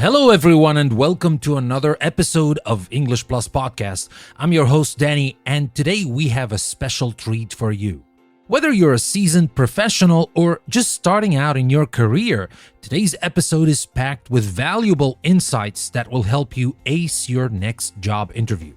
Hello, everyone, and welcome to another episode of English Plus Podcast. I'm your host, Danny, and today we have a special treat for you. Whether you're a seasoned professional or just starting out in your career, today's episode is packed with valuable insights that will help you ace your next job interview.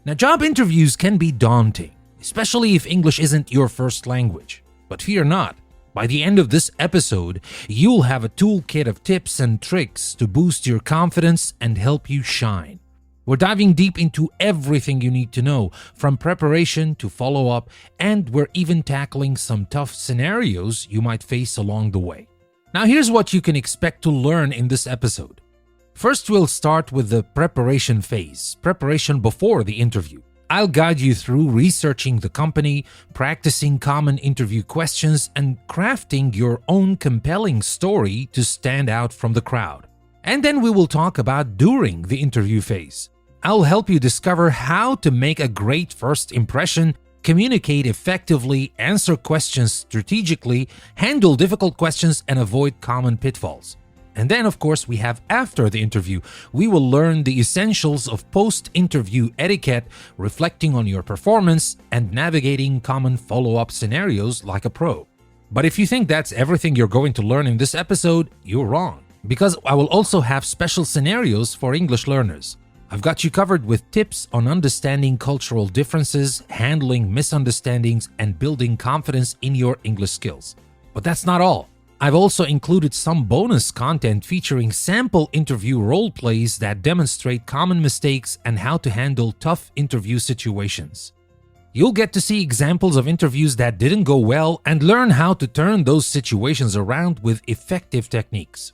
Now, job interviews can be daunting, especially if English isn't your first language. But fear not. By the end of this episode, you'll have a toolkit of tips and tricks to boost your confidence and help you shine. We're diving deep into everything you need to know, from preparation to follow-up, and we're even tackling some tough scenarios you might face along the way. Now, here's what you can expect to learn in this episode. First, we'll start with the preparation phase, preparation before the interview. I'll guide you through researching the company, practicing common interview questions, and crafting your own compelling story to stand out from the crowd. And then we will talk about during the interview phase. I'll help you discover how to make a great first impression, communicate effectively, answer questions strategically, handle difficult questions, and avoid common pitfalls. And then, of course, we have after the interview. We will learn the essentials of post-interview etiquette, reflecting on your performance, and navigating common follow-up scenarios like a pro. But if you think that's everything you're going to learn in this episode, you're wrong. Because I will also have special scenarios for English learners. I've got you covered with tips on understanding cultural differences, handling misunderstandings, and building confidence in your English skills. But that's not all. I've also included some bonus content featuring sample interview role plays that demonstrate common mistakes and how to handle tough interview situations. You'll get to see examples of interviews that didn't go well and learn how to turn those situations around with effective techniques.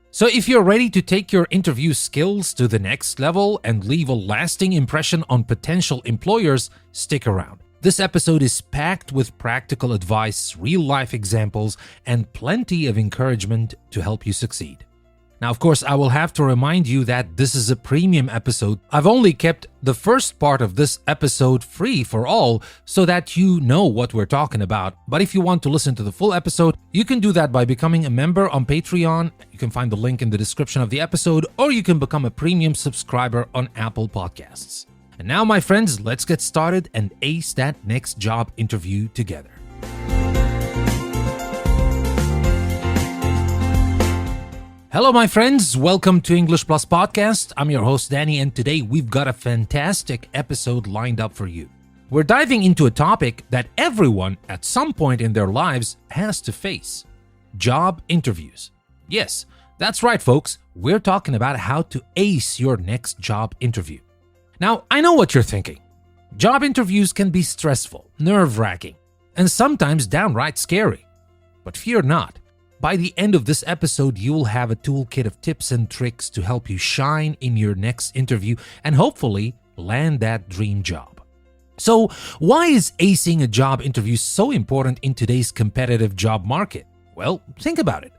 So if you're ready to take your interview skills to the next level and leave a lasting impression on potential employers, stick around. This episode is packed with practical advice, real-life examples, and plenty of encouragement to help you succeed. Now, of course, I will have to remind you that this is a premium episode. I've only kept the first part of this episode free for all so that you know what we're talking about. But if you want to listen to the full episode, you can do that by becoming a member on Patreon. You can find the link in the description of the episode, or you can become a premium subscriber on Apple Podcasts. And now, my friends, let's get started and ace that next job interview together. Hello, my friends. Welcome to English Plus Podcast. I'm your host, Danny, and today we've got a fantastic episode lined up for you. We're diving into a topic that everyone at some point in their lives has to face: job interviews. Yes, that's right, folks. We're talking about how to ace your next job interview. Now, I know what you're thinking. Job interviews can be stressful, nerve-wracking, and sometimes downright scary. But fear not. By the end of this episode, you will have a toolkit of tips and tricks to help you shine in your next interview and hopefully land that dream job. So, why is acing a job interview so important in today's competitive job market? Well, think about it.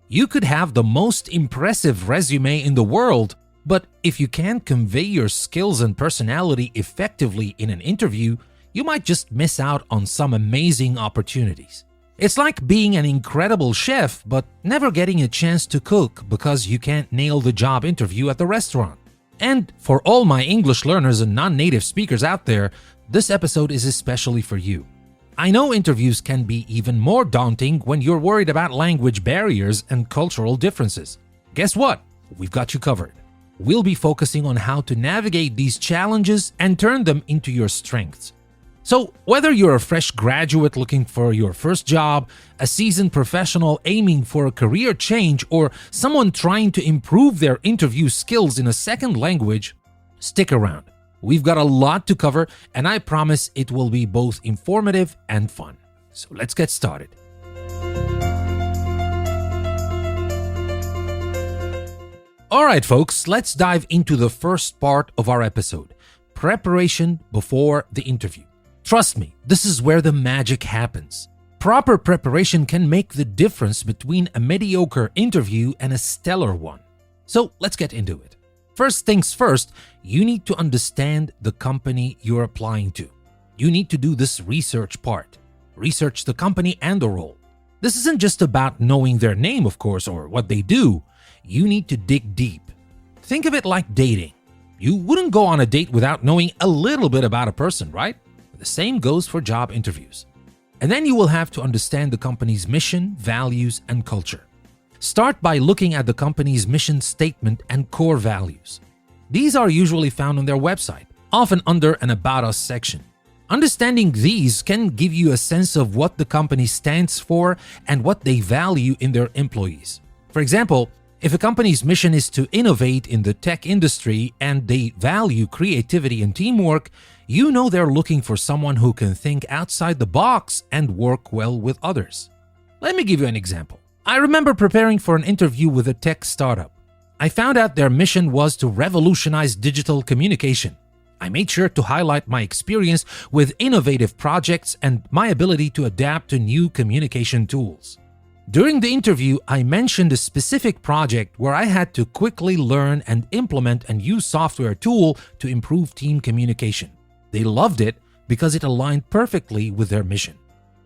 You could have the most impressive resume in the world, but if you can't convey your skills and personality effectively in an interview, you might just miss out on some amazing opportunities. It's like being an incredible chef, but never getting a chance to cook because you can't nail the job interview at the restaurant. And for all my English learners and non-native speakers out there, this episode is especially for you. I know interviews can be even more daunting when you're worried about language barriers and cultural differences. Guess what? We've got you covered. We'll be focusing on how to navigate these challenges and turn them into your strengths. So, whether you're a fresh graduate looking for your first job, a seasoned professional aiming for a career change, or someone trying to improve their interview skills in a second language, stick around. We've got a lot to cover, and I promise it will be both informative and fun. So, let's get started. Alright, folks, let's dive into the first part of our episode: preparation before the interview. Trust me, this is where the magic happens. Proper preparation can make the difference between a mediocre interview and a stellar one. So let's get into it. First things first, you need to understand the company you're applying to. You need to do this research part. Research the company and the role. This isn't just about knowing their name, of course, or what they do. You need to dig deep. Think of it like dating. You wouldn't go on a date without knowing a little bit about a person, right? The same goes for job interviews. And then you will have to understand the company's mission, values, and culture. Start by looking at the company's mission statement and core values. These are usually found on their website, often under an About Us section. Understanding these can give you a sense of what the company stands for and what they value in their employees. For example, if a company's mission is to innovate in the tech industry and they value creativity and teamwork, you know they're looking for someone who can think outside the box and work well with others. Let me give you an example. I remember preparing for an interview with a tech startup. I found out their mission was to revolutionize digital communication. I made sure to highlight my experience with innovative projects and my ability to adapt to new communication tools. During the interview, I mentioned a specific project where I had to quickly learn and implement a new software tool to improve team communication. They loved it because it aligned perfectly with their mission.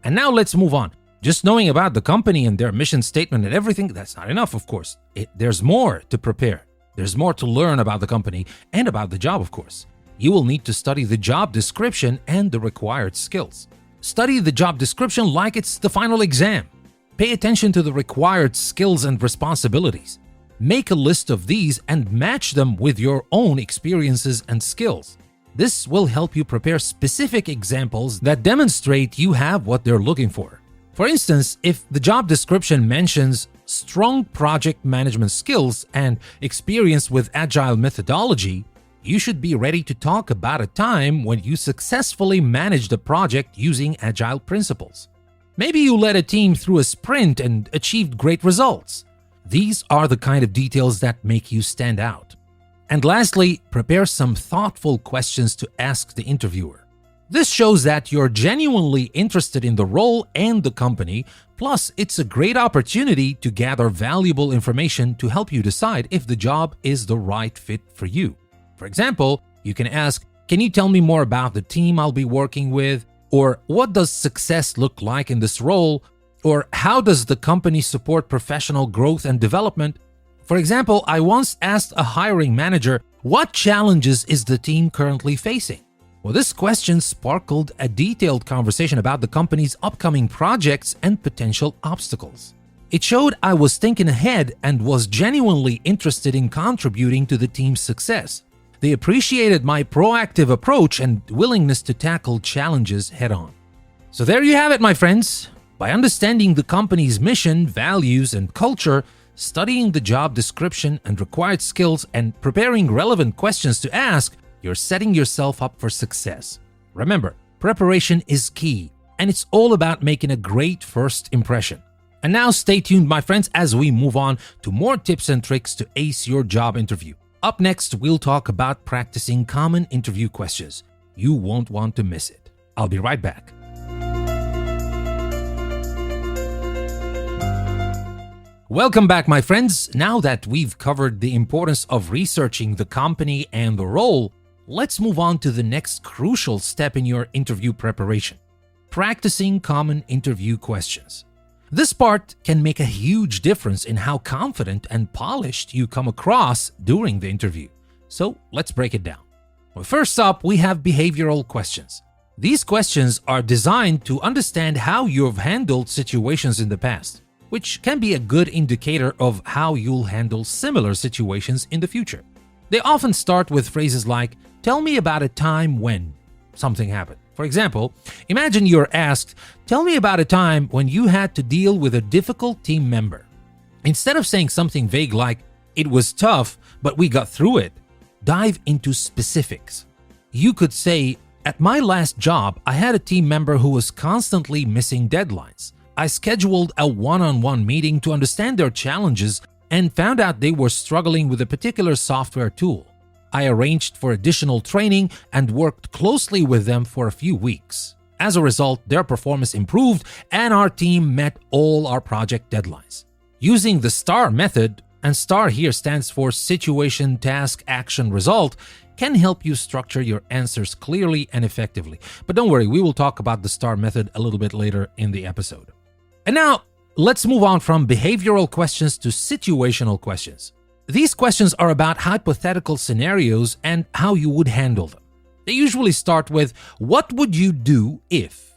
And now let's move on. Just knowing about the company and their mission statement and everything, that's not enough, of course. There's more to prepare. There's more to learn about the company and about the job, of course. You will need to study the job description and the required skills. Study the job description like it's the final exam. Pay attention to the required skills and responsibilities. Make a list of these and match them with your own experiences and skills. This will help you prepare specific examples that demonstrate you have what they're looking for. For instance, if the job description mentions strong project management skills and experience with agile methodology, you should be ready to talk about a time when you successfully managed a project using agile principles. Maybe you led a team through a sprint and achieved great results. These are the kind of details that make you stand out. And lastly, prepare some thoughtful questions to ask the interviewer. This shows that you're genuinely interested in the role and the company, plus it's a great opportunity to gather valuable information to help you decide if the job is the right fit for you. For example, you can ask, "Can you tell me more about the team I'll be working with?" Or, "What does success look like in this role?" Or, "How does the company support professional growth and development?" For example, I once asked a hiring manager, "What challenges is the team currently facing?" Well, this question sparkled a detailed conversation about the company's upcoming projects and potential obstacles. It showed I was thinking ahead and was genuinely interested in contributing to the team's success. They appreciated my proactive approach and willingness to tackle challenges head-on. So there you have it, my friends. By understanding the company's mission, values, and culture, studying the job description and required skills, and preparing relevant questions to ask, you're setting yourself up for success. Remember, preparation is key, and it's all about making a great first impression. And now stay tuned, my friends, as we move on to more tips and tricks to ace your job interview. Up next, we'll talk about practicing common interview questions. You won't want to miss it. I'll be right back. Welcome back, my friends. Now that we've covered the importance of researching the company and the role, let's move on to the next crucial step in your interview preparation: practicing common interview questions. This part can make a huge difference in how confident and polished you come across during the interview. So let's break it down. Well, first up, we have behavioral questions. These questions are designed to understand how you've handled situations in the past, which can be a good indicator of how you'll handle similar situations in the future. They often start with phrases like, "Tell me about a time when something happened." For example, imagine you're asked, "Tell me about a time when you had to deal with a difficult team member." Instead of saying something vague like, "It was tough, but we got through it," dive into specifics. You could say, "At my last job, I had a team member who was constantly missing deadlines. I scheduled a one-on-one meeting to understand their challenges and found out they were struggling with a particular software tool. I arranged for additional training and worked closely with them for a few weeks. As a result, their performance improved and our team met all our project deadlines." Using the STAR method, and STAR here stands for Situation, Task, Action, Result, can help you structure your answers clearly and effectively. But don't worry, we will talk about the STAR method a little bit later in the episode. And now, let's move on from behavioral questions to situational questions. These questions are about hypothetical scenarios and how you would handle them. They usually start with, what would you do if?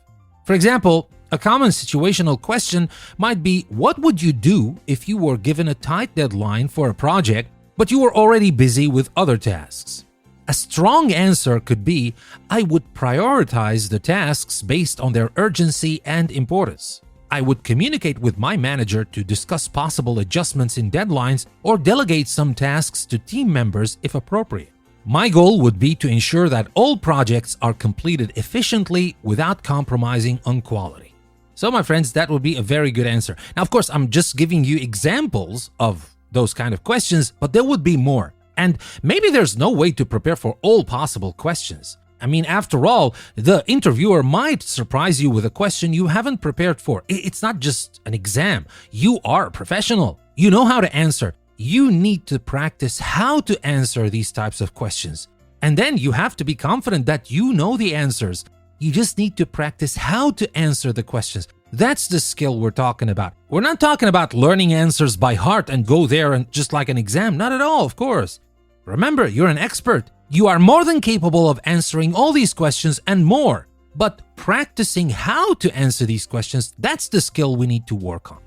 For example, a common situational question might be, what would you do if you were given a tight deadline for a project, but you were already busy with other tasks? A strong answer could be, I would prioritize the tasks based on their urgency and importance. I would communicate with my manager to discuss possible adjustments in deadlines or delegate some tasks to team members if appropriate. My goal would be to ensure that all projects are completed efficiently without compromising on quality. So, my friends, that would be a very good answer. Now, of course, I'm just giving you examples of those kind of questions, but there would be more. And maybe there's no way to prepare for all possible questions. I mean, after all, the interviewer might surprise you with a question you haven't prepared for. It's not just an exam. You are a professional. You know how to answer. You need to practice how to answer these types of questions. And then you have to be confident that you know the answers. You just need to practice how to answer the questions. That's the skill we're talking about. We're not talking about learning answers by heart and go there and just like an exam. Not at all, of course. Remember, you're an expert. You are more than capable of answering all these questions and more. But practicing how to answer these questions, that's the skill we need to work on.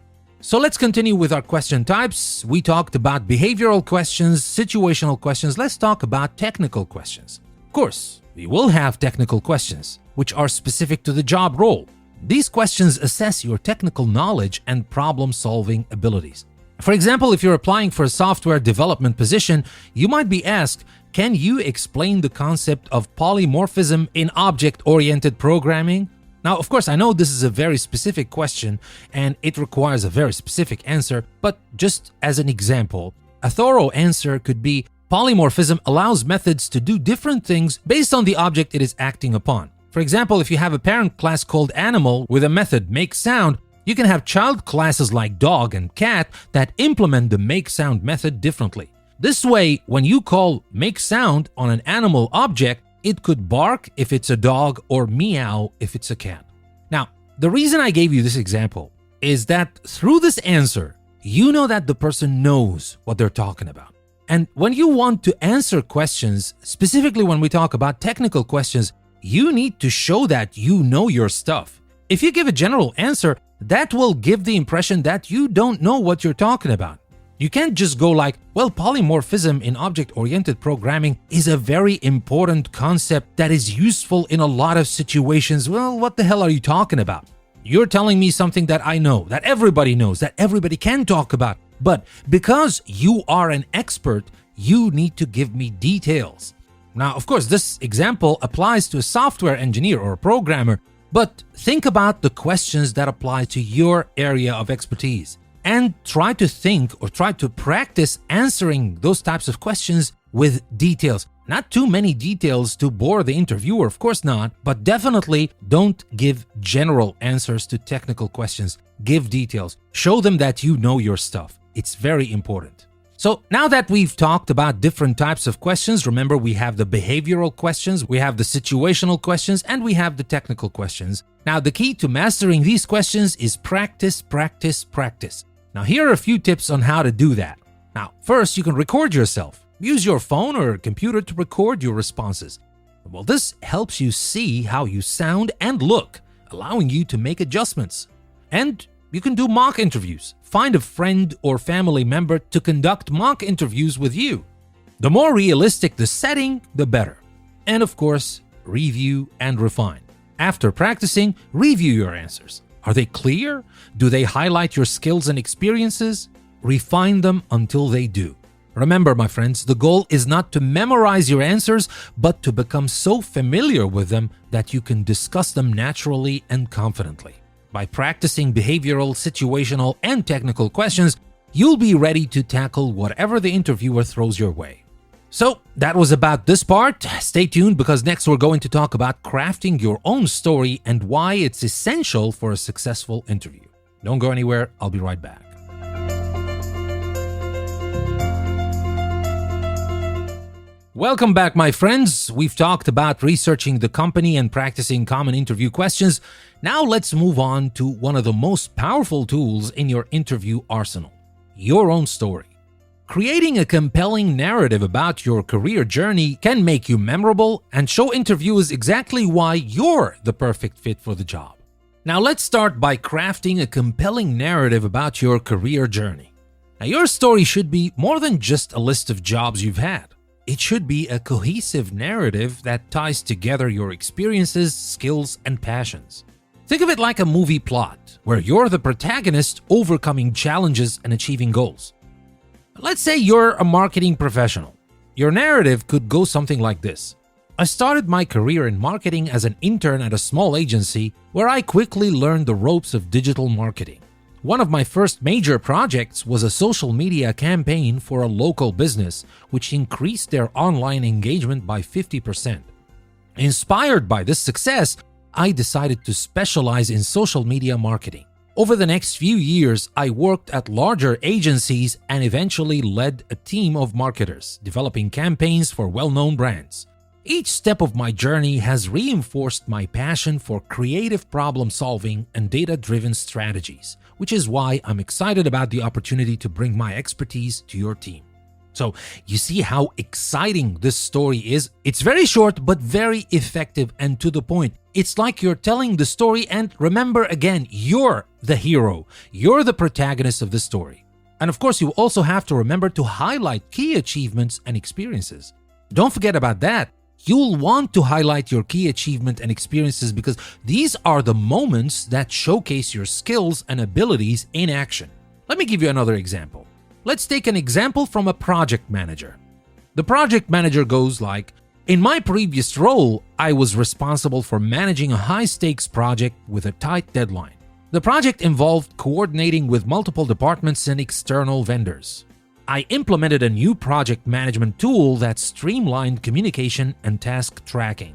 So let's continue with our question types. We talked about behavioral questions, situational questions. Let's talk about technical questions. Of course, we will have technical questions, which are specific to the job role. These questions assess your technical knowledge and problem-solving abilities. For example, if you're applying for a software development position, you might be asked, can you explain the concept of polymorphism in object-oriented programming? Now, of course, I know this is a very specific question and it requires a very specific answer, but just as an example, a thorough answer could be, polymorphism allows methods to do different things based on the object it is acting upon. For example, if you have a parent class called animal with a method make sound, you can have child classes like dog and cat that implement the make sound method differently. This way, when you call make sound on an animal object, it could bark if it's a dog or meow if it's a cat. Now, the reason I gave you this example is that through this answer, you know that the person knows what they're talking about. And when you want to answer questions, specifically when we talk about technical questions, you need to show that you know your stuff. If you give a general answer, that will give the impression that you don't know what you're talking about. You can't just go like, well, polymorphism in object-oriented programming is a very important concept that is useful in a lot of situations. Well, what the hell are you talking about? You're telling me something that I know, that everybody knows, that everybody can talk about. But because you are an expert, you need to give me details. Now, of course, this example applies to a software engineer or a programmer, but think about the questions that apply to your area of expertise. And try to think or try to practice answering those types of questions with details. Not too many details to bore the interviewer, of course not, but definitely don't give general answers to technical questions. Give details. Show them that you know your stuff. It's very important. So now that we've talked about different types of questions, remember we have the behavioral questions, we have the situational questions, and we have the technical questions. Now the key to mastering these questions is practice, practice, practice. Now, here are a few tips on how to do that. Now, first, you can record yourself. Use your phone or computer to record your responses. Well, this helps you see how you sound and look, allowing you to make adjustments. And you can do mock interviews. Find a friend or family member to conduct mock interviews with you. The more realistic the setting, the better. And of course, review and refine. After practicing, review your answers. Are they clear? Do they highlight your skills and experiences? Refine them until they do. Remember, my friends, the goal is not to memorize your answers, but to become so familiar with them that you can discuss them naturally and confidently. By practicing behavioral, situational, and technical questions, you'll be ready to tackle whatever the interviewer throws your way. So that was about this part. Stay tuned because next we're going to talk about crafting your own story and why it's essential for a successful interview. Don't go anywhere. I'll be right back. Welcome back, my friends. We've talked about researching the company and practicing common interview questions. Now let's move on to one of the most powerful tools in your interview arsenal: your own story. Creating a compelling narrative about your career journey can make you memorable and show interviewers exactly why you're the perfect fit for the job. Now let's start by crafting a compelling narrative about your career journey. Now your story should be more than just a list of jobs you've had. It should be a cohesive narrative that ties together your experiences, skills, and passions. Think of it like a movie plot, where you're the protagonist overcoming challenges and achieving goals. Let's say you're a marketing professional. Your narrative could go something like this. I started my career in marketing as an intern at a small agency where I quickly learned the ropes of digital marketing. One of my first major projects was a social media campaign for a local business, which increased their online engagement by 50%. Inspired by this success, I decided to specialize in social media marketing. Over the next few years, I worked at larger agencies and eventually led a team of marketers, developing campaigns for well-known brands. Each step of my journey has reinforced my passion for creative problem-solving and data-driven strategies, which is why I'm excited about the opportunity to bring my expertise to your team. So, you see how exciting this story is? It's very short but very effective and to the point. It's like you're telling the story, and remember again, you're the hero. You're the protagonist of the story. And of course, you also have to remember to highlight key achievements and experiences. Don't forget about that. You'll want to highlight your key achievement and experiences because these are the moments that showcase your skills and abilities in action. Let me give you another example. Let's take an example from a project manager. The project manager goes like, in my previous role, I was responsible for managing a high-stakes project with a tight deadline. The project involved coordinating with multiple departments and external vendors. I implemented a new project management tool that streamlined communication and task tracking.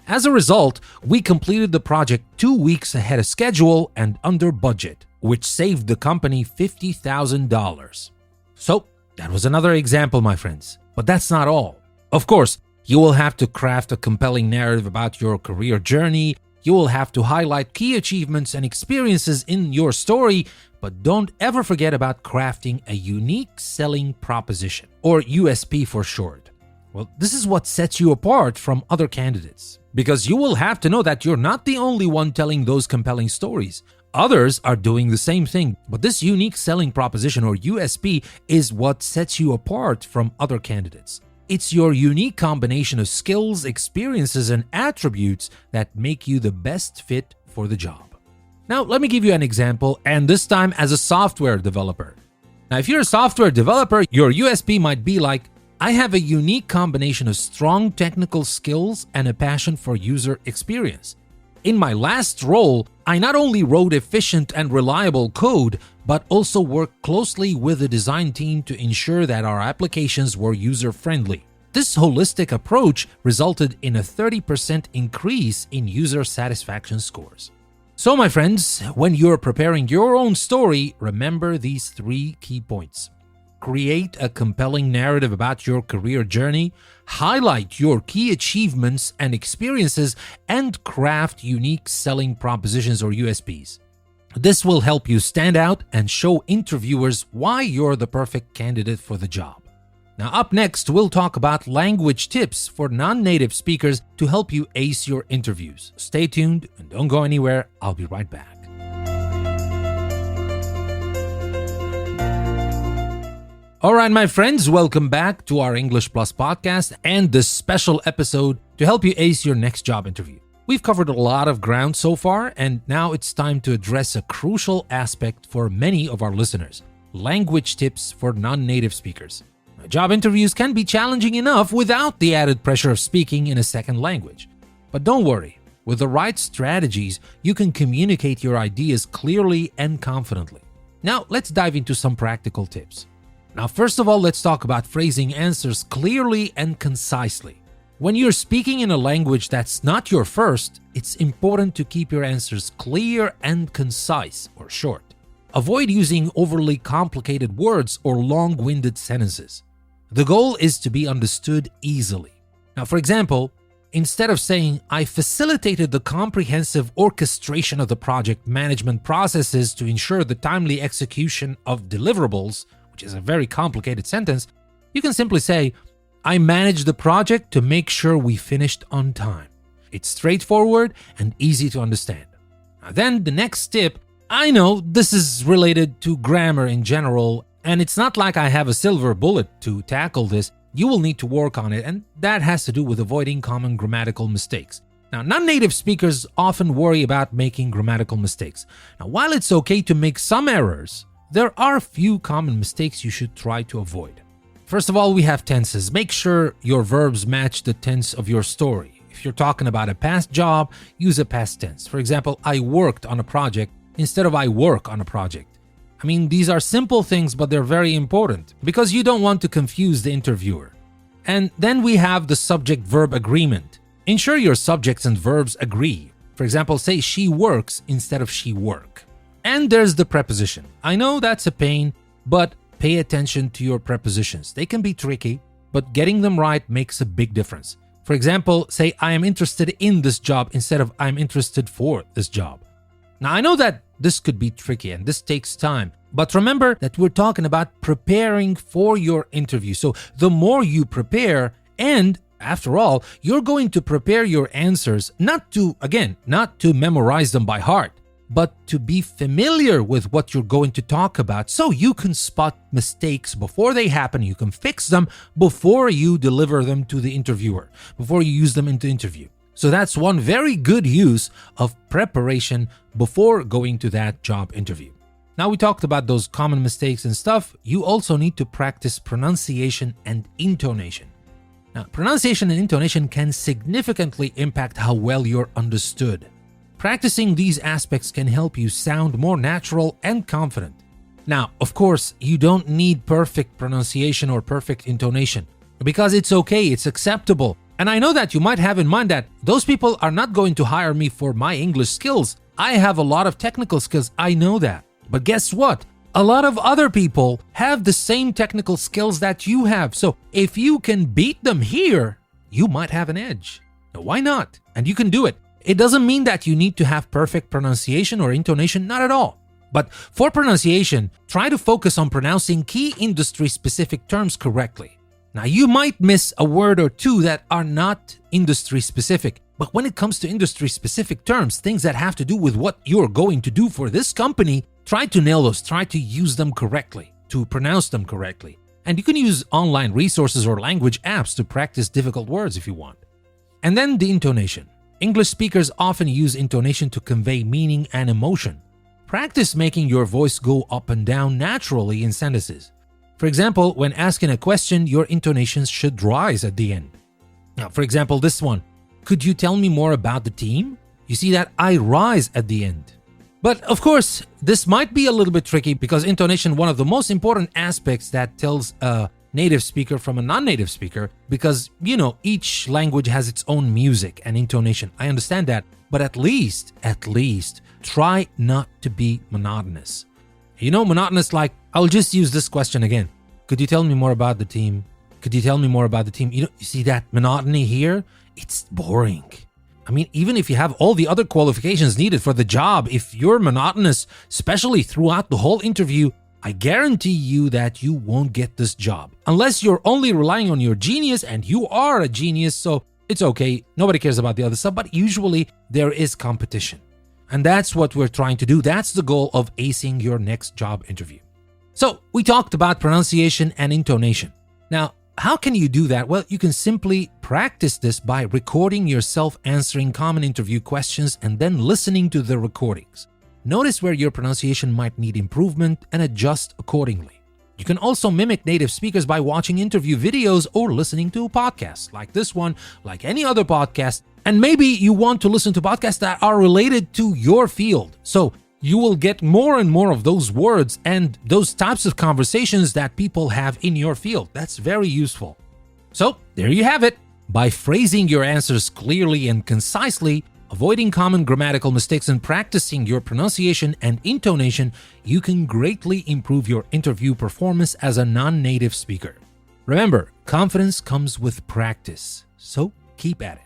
As a result, we completed the project 2 weeks ahead of schedule and under budget, which saved the company $50,000. So, that was another example, my friends. But that's not all. Of course, you will have to craft a compelling narrative about your career journey. You will have to highlight key achievements and experiences in your story, but don't ever forget about crafting a unique selling proposition, or USP for short. Well, this is what sets you apart from other candidates, because you will have to know that you're not the only one telling those compelling stories. Others are doing the same thing, but this unique selling proposition, or USP, is what sets you apart from other candidates. It's your unique combination of skills, experiences, and attributes that make you the best fit for the job. Now, let me give you an example, and this time as a software developer. Now, if you're a software developer, your USP might be like, I have a unique combination of strong technical skills and a passion for user experience. In my last role, I not only wrote efficient and reliable code, but also worked closely with the design team to ensure that our applications were user-friendly. This holistic approach resulted in a 30% increase in user satisfaction scores. So, my friends, when you're preparing your own story, remember these 3 key points. Create a compelling narrative about your career journey, highlight your key achievements and experiences, and craft unique selling propositions or USPs. This will help you stand out and show interviewers why you're the perfect candidate for the job. Now, up next, we'll talk about language tips for non-native speakers to help you ace your interviews. Stay tuned and don't go anywhere. I'll be right back. All right, my friends, welcome back to our English Plus podcast and this special episode to help you ace your next job interview. We've covered a lot of ground so far, and now it's time to address a crucial aspect for many of our listeners: language tips for non-native speakers. Job interviews can be challenging enough without the added pressure of speaking in a second language. But don't worry, with the right strategies, you can communicate your ideas clearly and confidently. Now, let's dive into some practical tips. Now, first of all, let's talk about phrasing answers clearly and concisely. When you're speaking in a language that's not your first, it's important to keep your answers clear and concise, or short. Avoid using overly complicated words or long-winded sentences. The goal is to be understood easily. Now, for example, instead of saying, I facilitated the comprehensive orchestration of the project management processes to ensure the timely execution of deliverables, which is a very complicated sentence, you can simply say, I managed the project to make sure we finished on time. It's straightforward and easy to understand. Now then, the next tip, I know this is related to grammar in general, and it's not like I have a silver bullet to tackle this. You will need to work on it, and that has to do with avoiding common grammatical mistakes. Now, non-native speakers often worry about making grammatical mistakes. Now, while it's okay to make some errors, there are a few common mistakes you should try to avoid. First of all, we have tenses. Make sure your verbs match the tense of your story. If you're talking about a past job, use a past tense. For example, I worked on a project instead of I work on a project. I mean, these are simple things, but they're very important because you don't want to confuse the interviewer. And then we have the subject-verb agreement. Ensure your subjects and verbs agree. For example, say she works instead of she work. And there's the preposition. I know that's a pain, but pay attention to your prepositions. They can be tricky, but getting them right makes a big difference. For example, say I am interested in this job instead of I'm interested for this job. Now, I know that this could be tricky and this takes time, but remember that we're talking about preparing for your interview. So the more you prepare, and after all, you're going to prepare your answers not to memorize them by heart, but to be familiar with what you're going to talk about so you can spot mistakes before they happen. You can fix them before you deliver them to the interviewer, before you use them in the interview. So that's one very good use of preparation before going to that job interview. Now we talked about those common mistakes and stuff. You also need to practice pronunciation and intonation. Now, pronunciation and intonation can significantly impact how well you're understood. Practicing these aspects can help you sound more natural and confident. Now, of course, you don't need perfect pronunciation or perfect intonation because it's okay, it's acceptable. And I know that you might have in mind that those people are not going to hire me for my English skills. I have a lot of technical skills, I know that. But guess what? A lot of other people have the same technical skills that you have. So if you can beat them here, you might have an edge. Now, why not? And you can do it. It doesn't mean that you need to have perfect pronunciation or intonation, not at all. But for pronunciation, try to focus on pronouncing key industry-specific terms correctly. Now, you might miss a word or two that are not industry-specific, but when it comes to industry-specific terms, things that have to do with what you're going to do for this company, try to nail those, try to use them correctly, to pronounce them correctly. And you can use online resources or language apps to practice difficult words if you want. And then the intonation. English speakers often use intonation to convey meaning and emotion. Practice making your voice go up and down naturally in sentences. For example, when asking a question, your intonations should rise at the end. Now, for example, this one. Could you tell me more about the team? You see that I rise at the end. But of course, this might be a little bit tricky because intonation, one of the most important aspects that tells a native speaker from a non-native speaker, because, each language has its own music and intonation. I understand that, but at least, try not to be monotonous. Monotonous like, I'll just use this question again. Could you tell me more about the team? Could you tell me more about the team? You see that monotony here? It's boring. I mean, even if you have all the other qualifications needed for the job, if you're monotonous, especially throughout the whole interview, I guarantee you that you won't get this job. Unless you're only relying on your genius, and you are a genius, so it's okay. Nobody cares about the other stuff, but usually there is competition. And that's what we're trying to do. That's the goal of acing your next job interview. So we talked about pronunciation and intonation. Now, how can you do that? Well, you can simply practice this by recording yourself answering common interview questions and then listening to the recordings. Notice where your pronunciation might need improvement and adjust accordingly. You can also mimic native speakers by watching interview videos or listening to podcasts like this one, like any other podcast. And maybe you want to listen to podcasts that are related to your field. So you will get more and more of those words and those types of conversations that people have in your field. That's very useful. So there you have it. By phrasing your answers clearly and concisely, avoiding common grammatical mistakes, and practicing your pronunciation and intonation, you can greatly improve your interview performance as a non-native speaker. Remember, confidence comes with practice, so keep at it.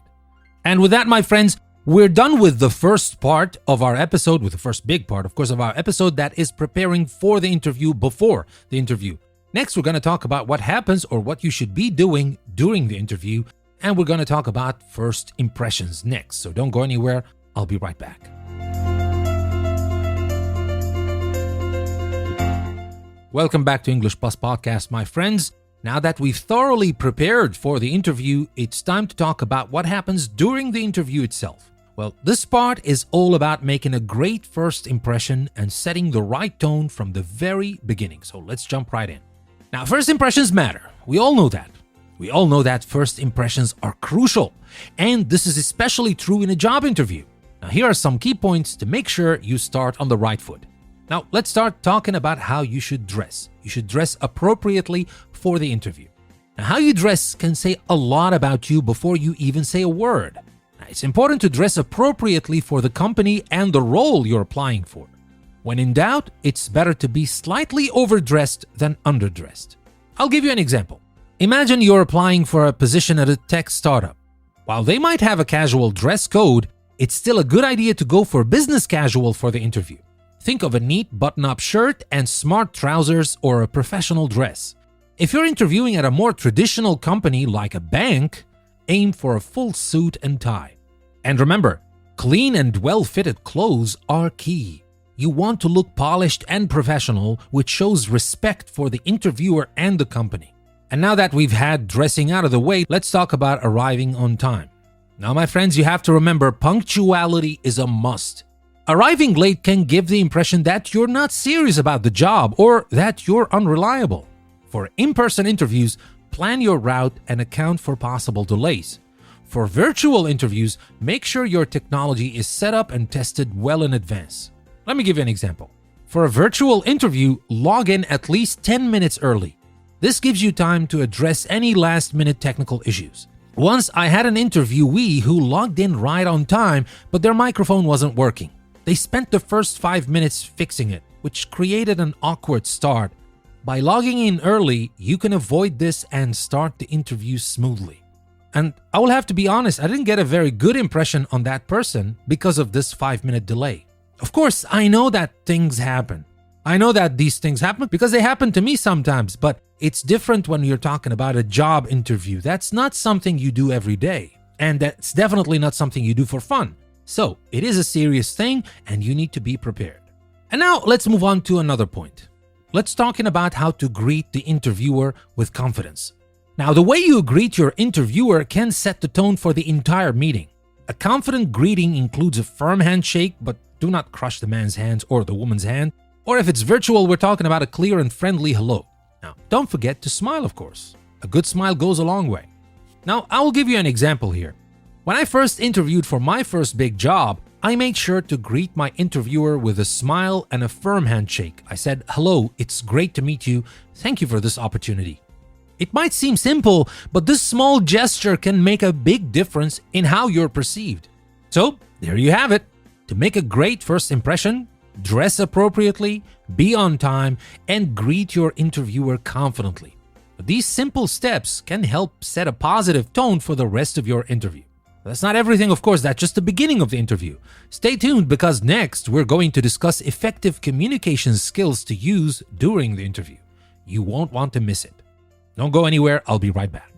And with that, my friends, we're done with the first part of our episode, with the first big part, of course, of our episode that is preparing for the interview before the interview. Next, we're going to talk about what happens or what you should be doing during the interview, and we're going to talk about first impressions next. So don't go anywhere. I'll be right back. Welcome back to English Plus Podcast, my friends. Now that we've thoroughly prepared for the interview, it's time to talk about what happens during the interview itself. Well, this part is all about making a great first impression and setting the right tone from the very beginning. So let's jump right in. Now, first impressions matter. We all know that. We all know that first impressions are crucial. And this is especially true in a job interview. Now, here are some key points to make sure you start on the right foot. Now, let's start talking about how you should dress. You should dress appropriately for the interview. Now, how you dress can say a lot about you before you even say a word. Now, it's important to dress appropriately for the company and the role you're applying for. When in doubt, it's better to be slightly overdressed than underdressed. I'll give you an example. Imagine you're applying for a position at a tech startup. While they might have a casual dress code, it's still a good idea to go for business casual for the interview. Think of a neat button-up shirt and smart trousers or a professional dress. If you're interviewing at a more traditional company like a bank, aim for a full suit and tie. And remember, clean and well-fitted clothes are key. You want to look polished and professional, which shows respect for the interviewer and the company. And now that we've had dressing out of the way, let's talk about arriving on time. Now, my friends, you have to remember punctuality is a must. Arriving late can give the impression that you're not serious about the job or that you're unreliable. For in-person interviews, plan your route and account for possible delays. For virtual interviews, make sure your technology is set up and tested well in advance. Let me give you an example. For a virtual interview, log in at least 10 minutes early. This gives you time to address any last-minute technical issues. Once I had an interviewee who logged in right on time, but their microphone wasn't working. They spent the first 5 minutes fixing it, which created an awkward start. By logging in early, you can avoid this and start the interview smoothly. And I will have to be honest, I didn't get a very good impression on that person because of this 5-minute delay. Of course, I know that things happen. I know that these things happen because they happen to me sometimes, but it's different when you're talking about a job interview. That's not something you do every day, and that's definitely not something you do for fun. So, it is a serious thing and you need to be prepared. And now, let's move on to another point. Let's talk about how to greet the interviewer with confidence. Now, the way you greet your interviewer can set the tone for the entire meeting. A confident greeting includes a firm handshake, but do not crush the man's hands or the woman's hand. Or if it's virtual, we're talking about a clear and friendly hello. Now, don't forget to smile, of course. A good smile goes a long way. Now, I will give you an example here. When I first interviewed for my first big job, I made sure to greet my interviewer with a smile and a firm handshake. I said, "Hello, it's great to meet you. Thank you for this opportunity." It might seem simple, but this small gesture can make a big difference in how you're perceived. So, there you have it. To make a great first impression, dress appropriately, be on time, and greet your interviewer confidently. These simple steps can help set a positive tone for the rest of your interview. That's not everything, of course, that's just the beginning of the interview. Stay tuned because next we're going to discuss effective communication skills to use during the interview. You won't want to miss it. Don't go anywhere, I'll be right back.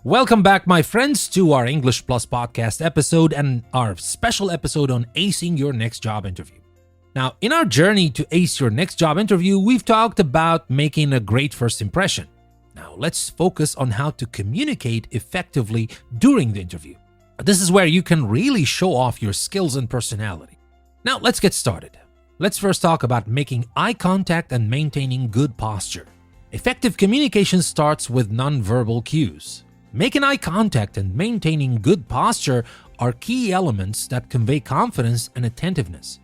Welcome back, my friends, to our English Plus podcast episode and our special episode on acing your next job interview. Now, in our journey to ace your next job interview, we've talked about making a great first impression. Now, let's focus on how to communicate effectively during the interview. This is where you can really show off your skills and personality. Now, let's get started. Let's first talk about making eye contact and maintaining good posture. Effective communication starts with nonverbal cues. Making eye contact and maintaining good posture are key elements that convey confidence and attentiveness.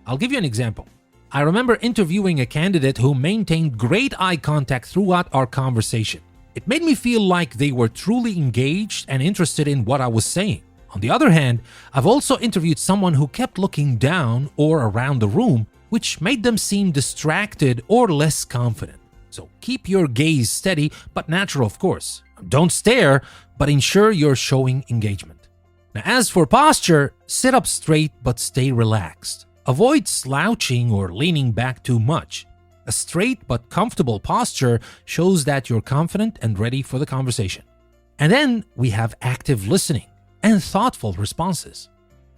I'll give you an example. I remember interviewing a candidate who maintained great eye contact throughout our conversation. It made me feel like they were truly engaged and interested in what I was saying. On the other hand, I've also interviewed someone who kept looking down or around the room, which made them seem distracted or less confident. So keep your gaze steady but natural, of course. Don't stare, but ensure you're showing engagement. Now, as for posture, sit up straight but stay relaxed. Avoid slouching or leaning back too much. A straight but comfortable posture shows that you're confident and ready for the conversation. And then we have active listening and thoughtful responses.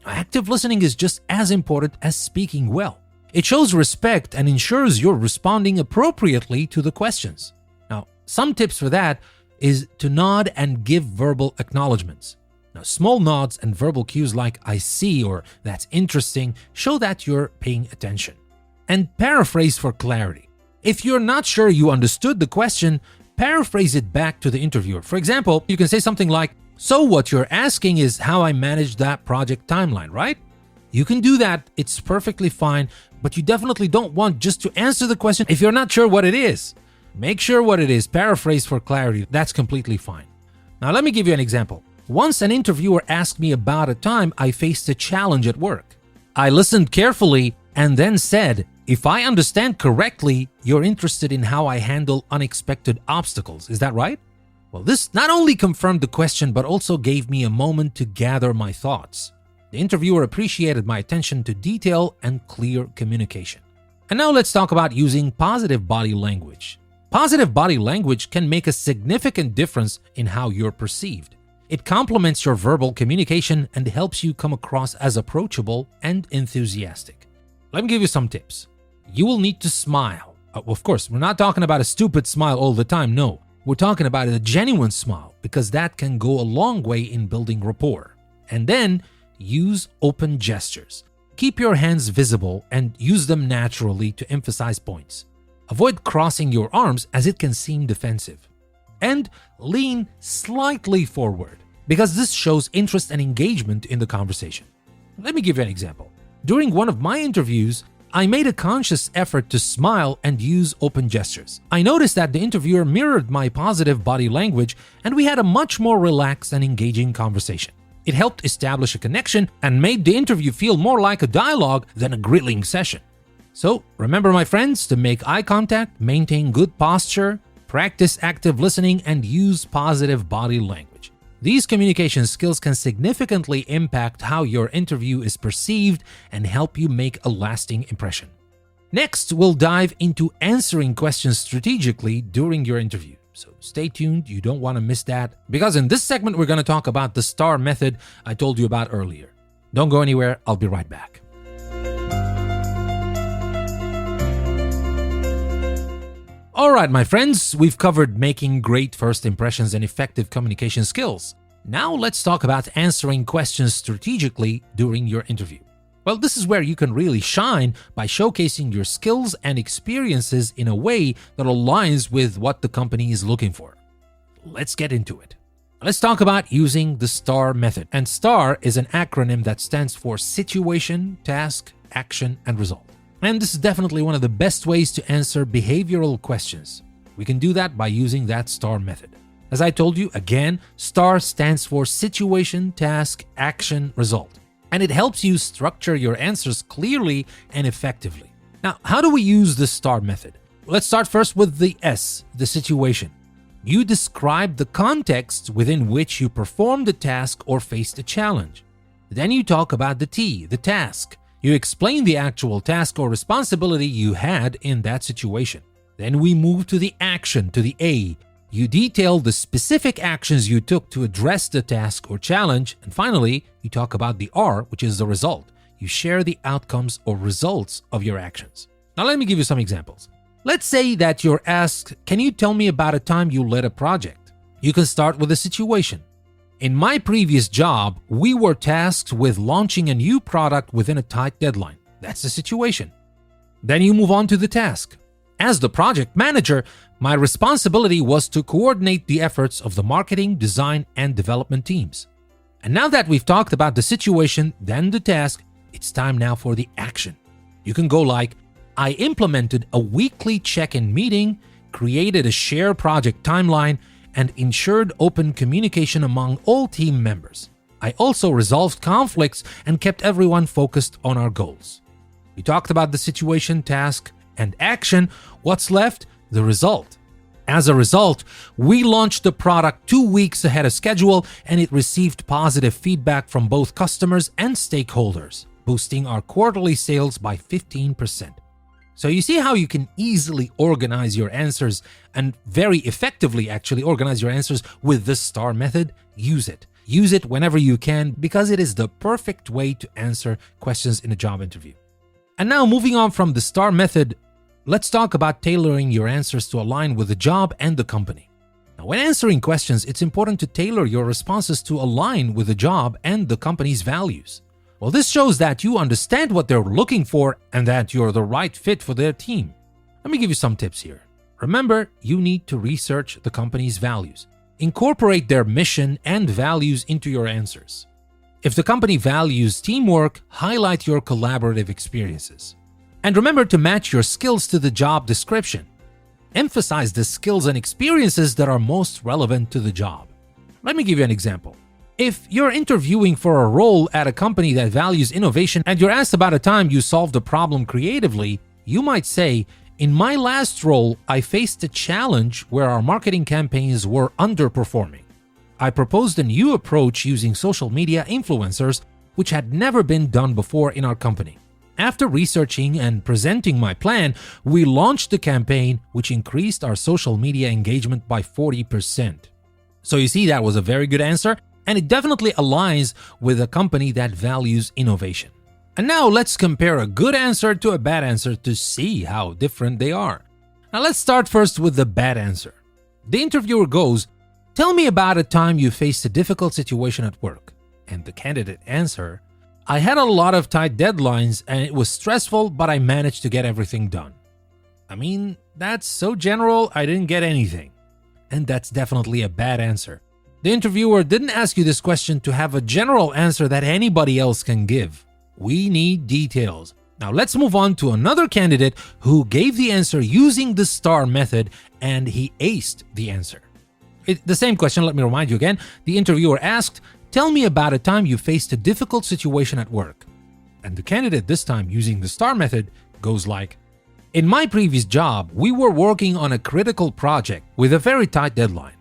Active listening is just as important as speaking well. It shows respect and ensures you're responding appropriately to the questions. Now, some tips for that is to nod and give verbal acknowledgments. Now, small nods and verbal cues like "I see" or "that's interesting" show that you're paying attention. And paraphrase for clarity. If you're not sure you understood the question, paraphrase it back to the interviewer. For example, you can say something like, "So what you're asking is how I managed that project timeline, right?" You can do that, it's perfectly fine, but you definitely don't want just to answer the question if you're not sure what it is. Make sure what it is, paraphrase for clarity, that's completely fine. Now let me give you an example. Once an interviewer asked me about a time I faced a challenge at work. I listened carefully and then said, "If I understand correctly, you're interested in how I handle unexpected obstacles, is that right?" Well, this not only confirmed the question, but also gave me a moment to gather my thoughts. The interviewer appreciated my attention to detail and clear communication. And now let's talk about using positive body language. Positive body language can make a significant difference in how you're perceived. It complements your verbal communication and helps you come across as approachable and enthusiastic. Let me give you some tips. You will need to smile. Of course, we're not talking about a stupid smile all the time, no. We're talking about a genuine smile because that can go a long way in building rapport. And then use open gestures. Keep your hands visible and use them naturally to emphasize points. Avoid crossing your arms as it can seem defensive. And lean slightly forward because this shows interest and engagement in the conversation. Let me give you an example. During one of my interviews, I made a conscious effort to smile and use open gestures. I noticed that the interviewer mirrored my positive body language and we had a much more relaxed and engaging conversation. It helped establish a connection and made the interview feel more like a dialogue than a grilling session. So remember, my friends, to make eye contact, maintain good posture, practice active listening, and use positive body language. These communication skills can significantly impact how your interview is perceived and help you make a lasting impression. Next, we'll dive into answering questions strategically during your interview. So stay tuned, you don't want to miss that, because in this segment we're going to talk about the STAR method I told you about earlier. Don't go anywhere, I'll be right back. Alright, my friends, we've covered making great first impressions and effective communication skills. Now let's talk about answering questions strategically during your interview. Well, this is where you can really shine by showcasing your skills and experiences in a way that aligns with what the company is looking for. Let's get into it. Let's talk about using the STAR method. And STAR is an acronym that stands for Situation, Task, Action, and Result. And this is definitely one of the best ways to answer behavioral questions. We can do that by using that STAR method. As I told you, again, STAR stands for Situation, Task, Action, Result. And it helps you structure your answers clearly and effectively. Now, how do we use the STAR method? Let's start first with the S, the situation. You describe the context within which you performed the task or faced a challenge. Then you talk about the T, the task. You explain the actual task or responsibility you had in that situation. Then we move to the action, to the A. You detail the specific actions you took to address the task or challenge. And finally, you talk about the R, which is the result. You share the outcomes or results of your actions. Now, let me give you some examples. Let's say that you're asked, can you tell me about a time you led a project? You can start with a situation. In my previous job, we were tasked with launching a new product within a tight deadline. That's the situation. Then you move on to the task. As the project manager, my responsibility was to coordinate the efforts of the marketing, design, and development teams. And now that we've talked about the situation, then the task, it's time now for the action. You can go like, I implemented a weekly check-in meeting, created a shared project timeline, and ensured open communication among all team members. I also resolved conflicts and kept everyone focused on our goals. You talked about the situation, task, and action. What's left? The result. As a result, we launched the product 2 weeks ahead of schedule, and it received positive feedback from both customers and stakeholders, boosting our quarterly sales by 15%. So you see how you can easily organize your answers and very effectively actually organize your answers with the STAR method? Use it. Use it whenever you can because it is the perfect way to answer questions in a job interview. And now moving on from the STAR method, let's talk about tailoring your answers to align with the job and the company. Now, when answering questions, it's important to tailor your responses to align with the job and the company's values. Well, this shows that you understand what they're looking for and that you're the right fit for their team. Let me give you some tips here. Remember, you need to research the company's values. Incorporate their mission and values into your answers. If the company values teamwork, highlight your collaborative experiences. And remember to match your skills to the job description. Emphasize the skills and experiences that are most relevant to the job. Let me give you an example. If you're interviewing for a role at a company that values innovation and you're asked about a time you solved a problem creatively, you might say, "In my last role, I faced a challenge where our marketing campaigns were underperforming. I proposed a new approach using social media influencers, which had never been done before in our company. After researching and presenting my plan, we launched the campaign, which increased our social media engagement by 40%. So you see, that was a very good answer, and it definitely aligns with a company that values innovation. And now let's compare a good answer to a bad answer to see how different they are. Now let's start first with the bad answer. The interviewer goes, "Tell me about a time you faced a difficult situation at work." And the candidate answer, "I had a lot of tight deadlines and it was stressful, but I managed to get everything done." I mean, that's so general, I didn't get anything. And that's definitely a bad answer. The interviewer didn't ask you this question to have a general answer that anybody else can give. We need details. Now let's move on to another candidate who gave the answer using the STAR method and he aced the answer. The same question, let me remind you again. The interviewer asked, "Tell me about a time you faced a difficult situation at work." And the candidate, this time using the STAR method, goes like, "In my previous job, we were working on a critical project with a very tight deadline.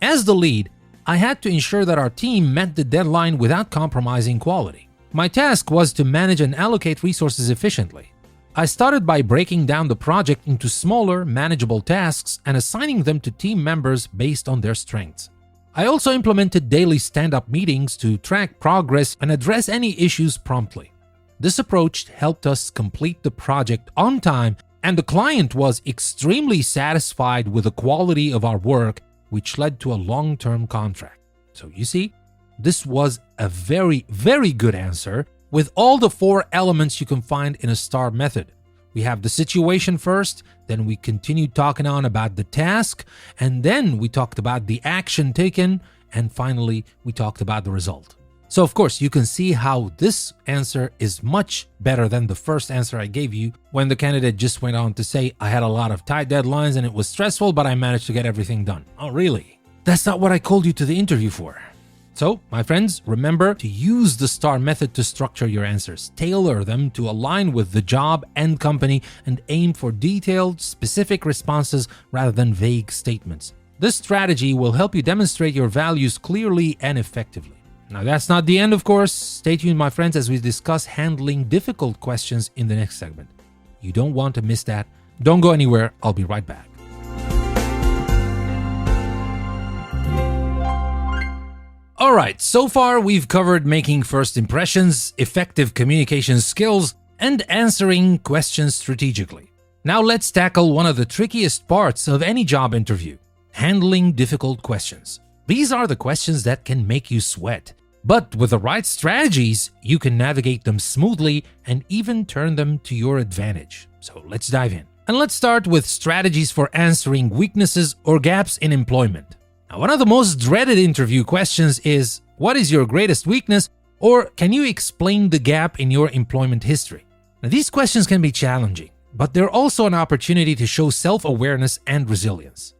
As the lead, I had to ensure that our team met the deadline without compromising quality. My task was to manage and allocate resources efficiently. I started by breaking down the project into smaller, manageable tasks and assigning them to team members based on their strengths. I also implemented daily stand-up meetings to track progress and address any issues promptly. This approach helped us complete the project on time, and the client was extremely satisfied with the quality of our work, which led to a long-term contract." So you see, this was a very, very good answer with all the 4 elements you can find in a STAR method. We have the situation first, then we continued talking on about the task, and then we talked about the action taken, and finally we talked about the result. So of course, you can see how this answer is much better than the first answer I gave you when the candidate just went on to say, "I had a lot of tight deadlines and it was stressful, but I managed to get everything done." Oh, really? That's not what I called you to the interview for. So, my friends, remember to use the STAR method to structure your answers. Tailor them to align with the job and company and aim for detailed, specific responses rather than vague statements. This strategy will help you demonstrate your values clearly and effectively. Now, that's not the end, of course. Stay tuned, my friends, as we discuss handling difficult questions in the next segment. You don't want to miss that. Don't go anywhere. I'll be right back. All right, so far we've covered making first impressions, effective communication skills, and answering questions strategically. Now let's tackle one of the trickiest parts of any job interview: handling difficult questions. These are the questions that can make you sweat. But with the right strategies, you can navigate them smoothly and even turn them to your advantage. So let's dive in. And let's start with strategies for answering weaknesses or gaps in employment. Now, one of the most dreaded interview questions is, "What is your greatest weakness?" or "Can you explain the gap in your employment history?" Now, these questions can be challenging, but they're also an opportunity to show self-awareness and resilience.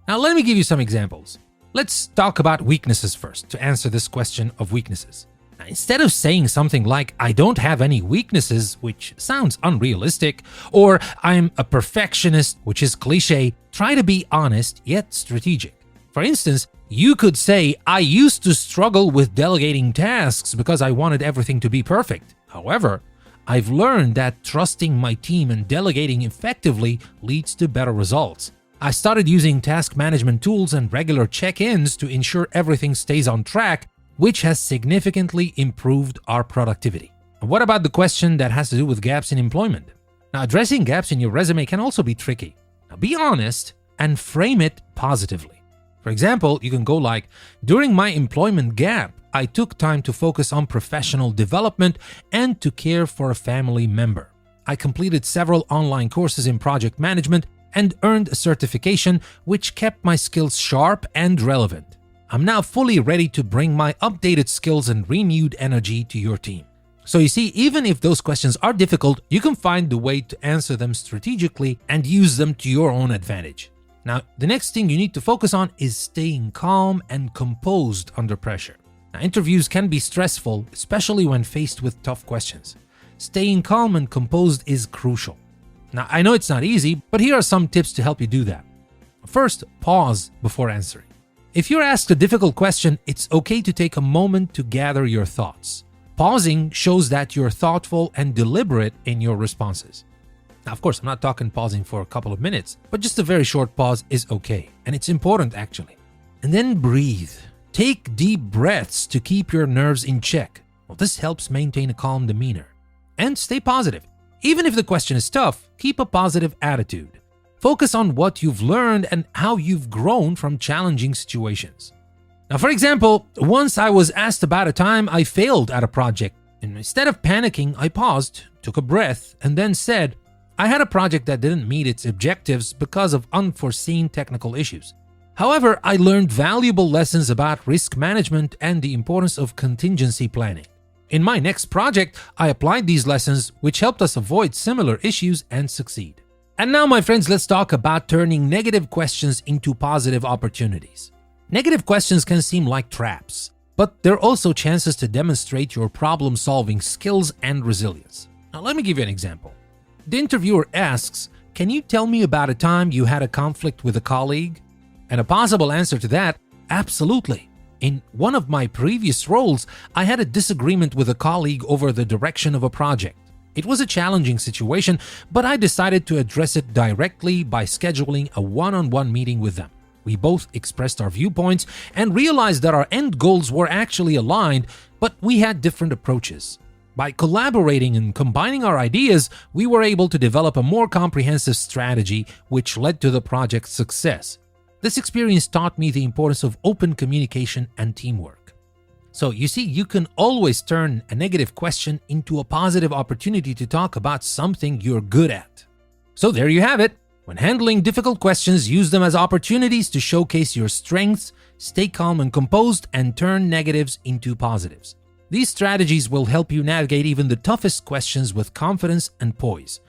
Now, let me give you some examples. Let's talk about weaknesses first to answer this question of weaknesses. Now, instead of saying something like, I don't have any weaknesses, which sounds unrealistic, or I'm a perfectionist, which is cliche, try to be honest yet strategic. For instance, you could say, I used to struggle with delegating tasks because I wanted everything to be perfect. However, I've learned that trusting my team and delegating effectively leads to better results. I started using task management tools and regular check-ins to ensure everything stays on track, which has significantly improved our productivity. And what about the question that has to do with gaps in employment? Now, addressing gaps in your resume can also be tricky. Now, be honest and frame it positively. For example, you can go like, during my employment gap, I took time to focus on professional development and to care for a family member. I completed several online courses in project management and earned a certification which kept my skills sharp and relevant. I'm now fully ready to bring my updated skills and renewed energy to your team. So you see, even if those questions are difficult, you can find the way to answer them strategically and use them to your own advantage. Now, the next thing you need to focus on is staying calm and composed under pressure. Now, interviews can be stressful, especially when faced with tough questions. Staying calm and composed is crucial. Now, I know it's not easy, but here are some tips to help you do that. First, pause before answering. If you're asked a difficult question, it's okay to take a moment to gather your thoughts. Pausing shows that you're thoughtful and deliberate in your responses. Now, of course, I'm not talking pausing for a couple of minutes, but just a very short pause is okay, and it's important actually. And then breathe. Take deep breaths to keep your nerves in check. Well, this helps maintain a calm demeanor. And stay positive. Even if the question is tough, keep a positive attitude. Focus on what you've learned and how you've grown from challenging situations. Now, for example, once I was asked about a time I failed at a project, and instead of panicking, I paused, took a breath, and then said, I had a project that didn't meet its objectives because of unforeseen technical issues. However, I learned valuable lessons about risk management and the importance of contingency planning. In my next project, I applied these lessons, which helped us avoid similar issues and succeed. And now, my friends, let's talk about turning negative questions into positive opportunities. Negative questions can seem like traps, but they're also chances to demonstrate your problem-solving skills and resilience. Now, let me give you an example. The interviewer asks, can you tell me about a time you had a conflict with a colleague? And a possible answer to that, absolutely. In one of my previous roles, I had a disagreement with a colleague over the direction of a project. It was a challenging situation, but I decided to address it directly by scheduling a one-on-one meeting with them. We both expressed our viewpoints and realized that our end goals were actually aligned, but we had different approaches. By collaborating and combining our ideas, we were able to develop a more comprehensive strategy, which led to the project's success. This experience taught me the importance of open communication and teamwork. So you see, you can always turn a negative question into a positive opportunity to talk about something you're good at. So there you have it. When handling difficult questions, use them as opportunities to showcase your strengths, stay calm and composed, and turn negatives into positives. These strategies will help you navigate even the toughest questions with confidence and poise.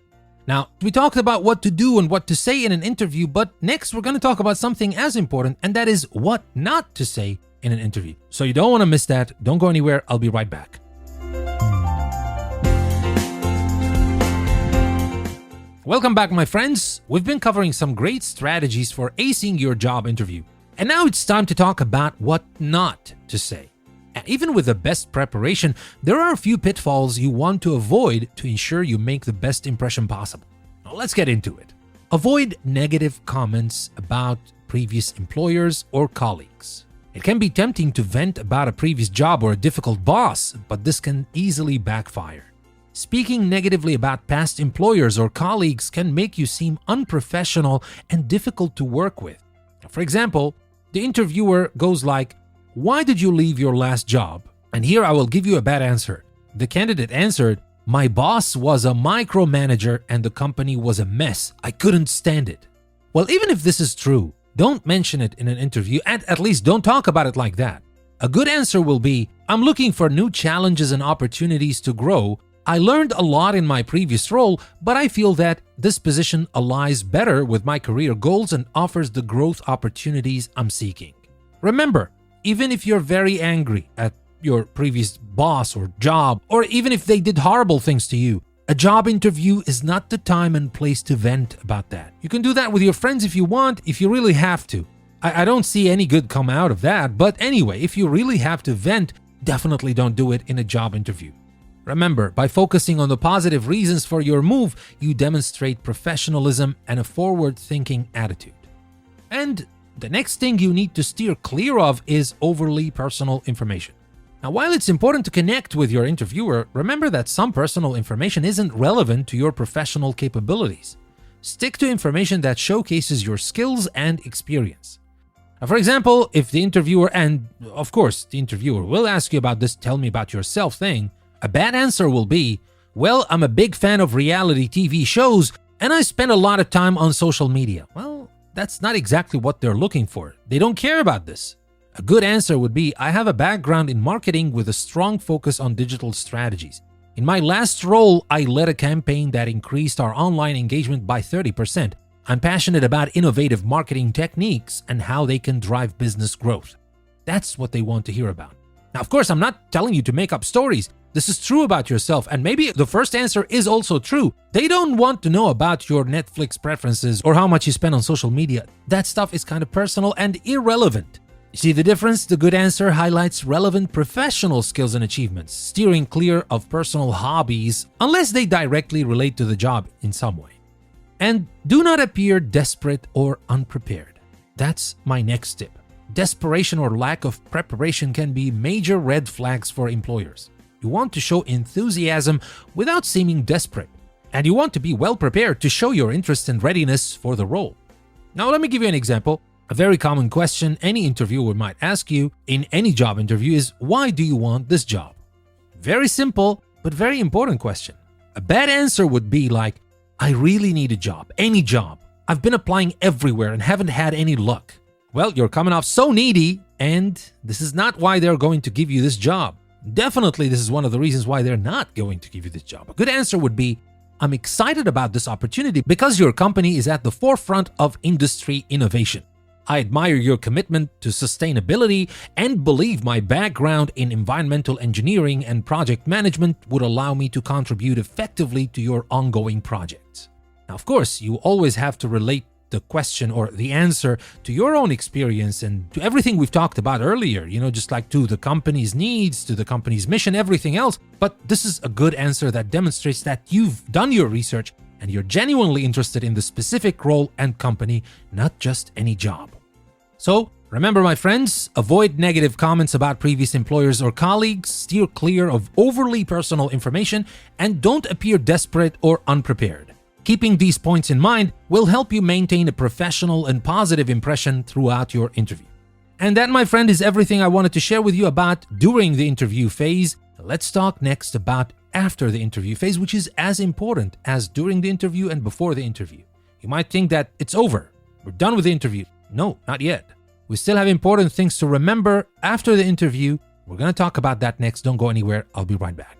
Now, we talked about what to do and what to say in an interview, but next we're going to talk about something as important, and that is what not to say in an interview. So you don't want to miss that. Don't go anywhere. I'll be right back. Welcome back, my friends. We've been covering some great strategies for acing your job interview. And now it's time to talk about what not to say. And even with the best preparation, there are a few pitfalls you want to avoid to ensure you make the best impression possible. Now let's get into it. Avoid negative comments about previous employers or colleagues. It can be tempting to vent about a previous job or a difficult boss, but this can easily backfire. Speaking negatively about past employers or colleagues can make you seem unprofessional and difficult to work with. For example, the interviewer goes like, "Why did you leave your last job?" And here I will give you a bad answer. The candidate answered, "My boss was a micromanager and the company was a mess. I couldn't stand it." Well, even if this is true, don't mention it in an interview, and at least don't talk about it like that. A good answer will be, "I'm looking for new challenges and opportunities to grow. I learned a lot in my previous role, but I feel that this position aligns better with my career goals and offers the growth opportunities I'm seeking." Remember, even if you're very angry at your previous boss or job, or even if they did horrible things to you. A job interview is not the time and place to vent about that. You can do that with your friends if you want, if you really have to. I don't see any good come out of that, but anyway, if you really have to vent, definitely don't do it in a job interview. Remember, by focusing on the positive reasons for your move, you demonstrate professionalism and a forward-thinking attitude. And the next thing you need to steer clear of is overly personal information. Now, while it's important to connect with your interviewer, remember that some personal information isn't relevant to your professional capabilities. Stick to information that showcases your skills and experience. Now, for example, if the interviewer, and of course the interviewer will ask you about this "tell me about yourself" thing, a bad answer will be, "Well, I'm a big fan of reality TV shows and I spend a lot of time on social media." Well, that's not exactly what they're looking for. They don't care about this. A good answer would be, "I have a background in marketing with a strong focus on digital strategies. In my last role, I led a campaign that increased our online engagement by 30%. I'm passionate about innovative marketing techniques and how they can drive business growth." That's what they want to hear about. Now, of course, I'm not telling you to make up stories. This is true about yourself, and maybe the first answer is also true. They don't want to know about your Netflix preferences or how much you spend on social media. That stuff is kind of personal and irrelevant. You see the difference? The good answer highlights relevant professional skills and achievements, steering clear of personal hobbies unless they directly relate to the job in some way. And do not appear desperate or unprepared. That's my next tip. Desperation or lack of preparation can be major red flags for employers. You want to show enthusiasm without seeming desperate, and you want to be well prepared to show your interest and readiness for the role. Now, let me give you an example. A very common question any interviewer might ask you in any job interview is, "Why do you want this job?" Very simple, but very important question. A bad answer would be like, "I really need a job, any job. I've been applying everywhere and haven't had any luck." Well, you're coming off so needy, and this is not why they're going to give you this job. Definitely, this is one of the reasons why they're not going to give you this job. A good answer would be, "I'm excited about this opportunity because your company is at the forefront of industry innovation. I admire your commitment to sustainability and believe my background in environmental engineering and project management would allow me to contribute effectively to your ongoing projects." Now, of course, you always have to relate the question or the answer to your own experience and to everything we've talked about earlier, just like to the company's needs, to the company's mission, everything else. But this is a good answer that demonstrates that you've done your research and you're genuinely interested in the specific role and company, not just any job. So, remember, my friends, avoid negative comments about previous employers or colleagues, steer clear of overly personal information, and don't appear desperate or unprepared. Keeping these points in mind will help you maintain a professional and positive impression throughout your interview. And that, my friend, is everything I wanted to share with you about during the interview phase. Let's talk next about after the interview phase, which is as important as during the interview and before the interview. You might think that it's over. We're done with the interview. No, not yet. We still have important things to remember after the interview. We're going to talk about that next. Don't go anywhere. I'll be right back.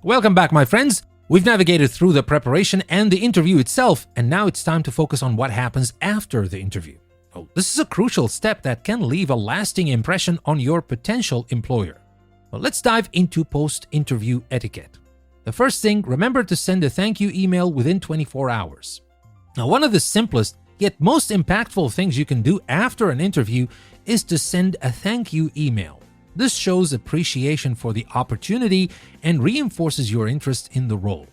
Welcome back, my friends. We've navigated through the preparation and the interview itself, and now it's time to focus on what happens after the interview. Oh, this is a crucial step that can leave a lasting impression on your potential employer. Well, let's dive into post-interview etiquette. The first thing, remember to send a thank you email within 24 hours. Now, one of the simplest yet most impactful things you can do after an interview is to send a thank you email. This shows appreciation for the opportunity and reinforces your interest in the role.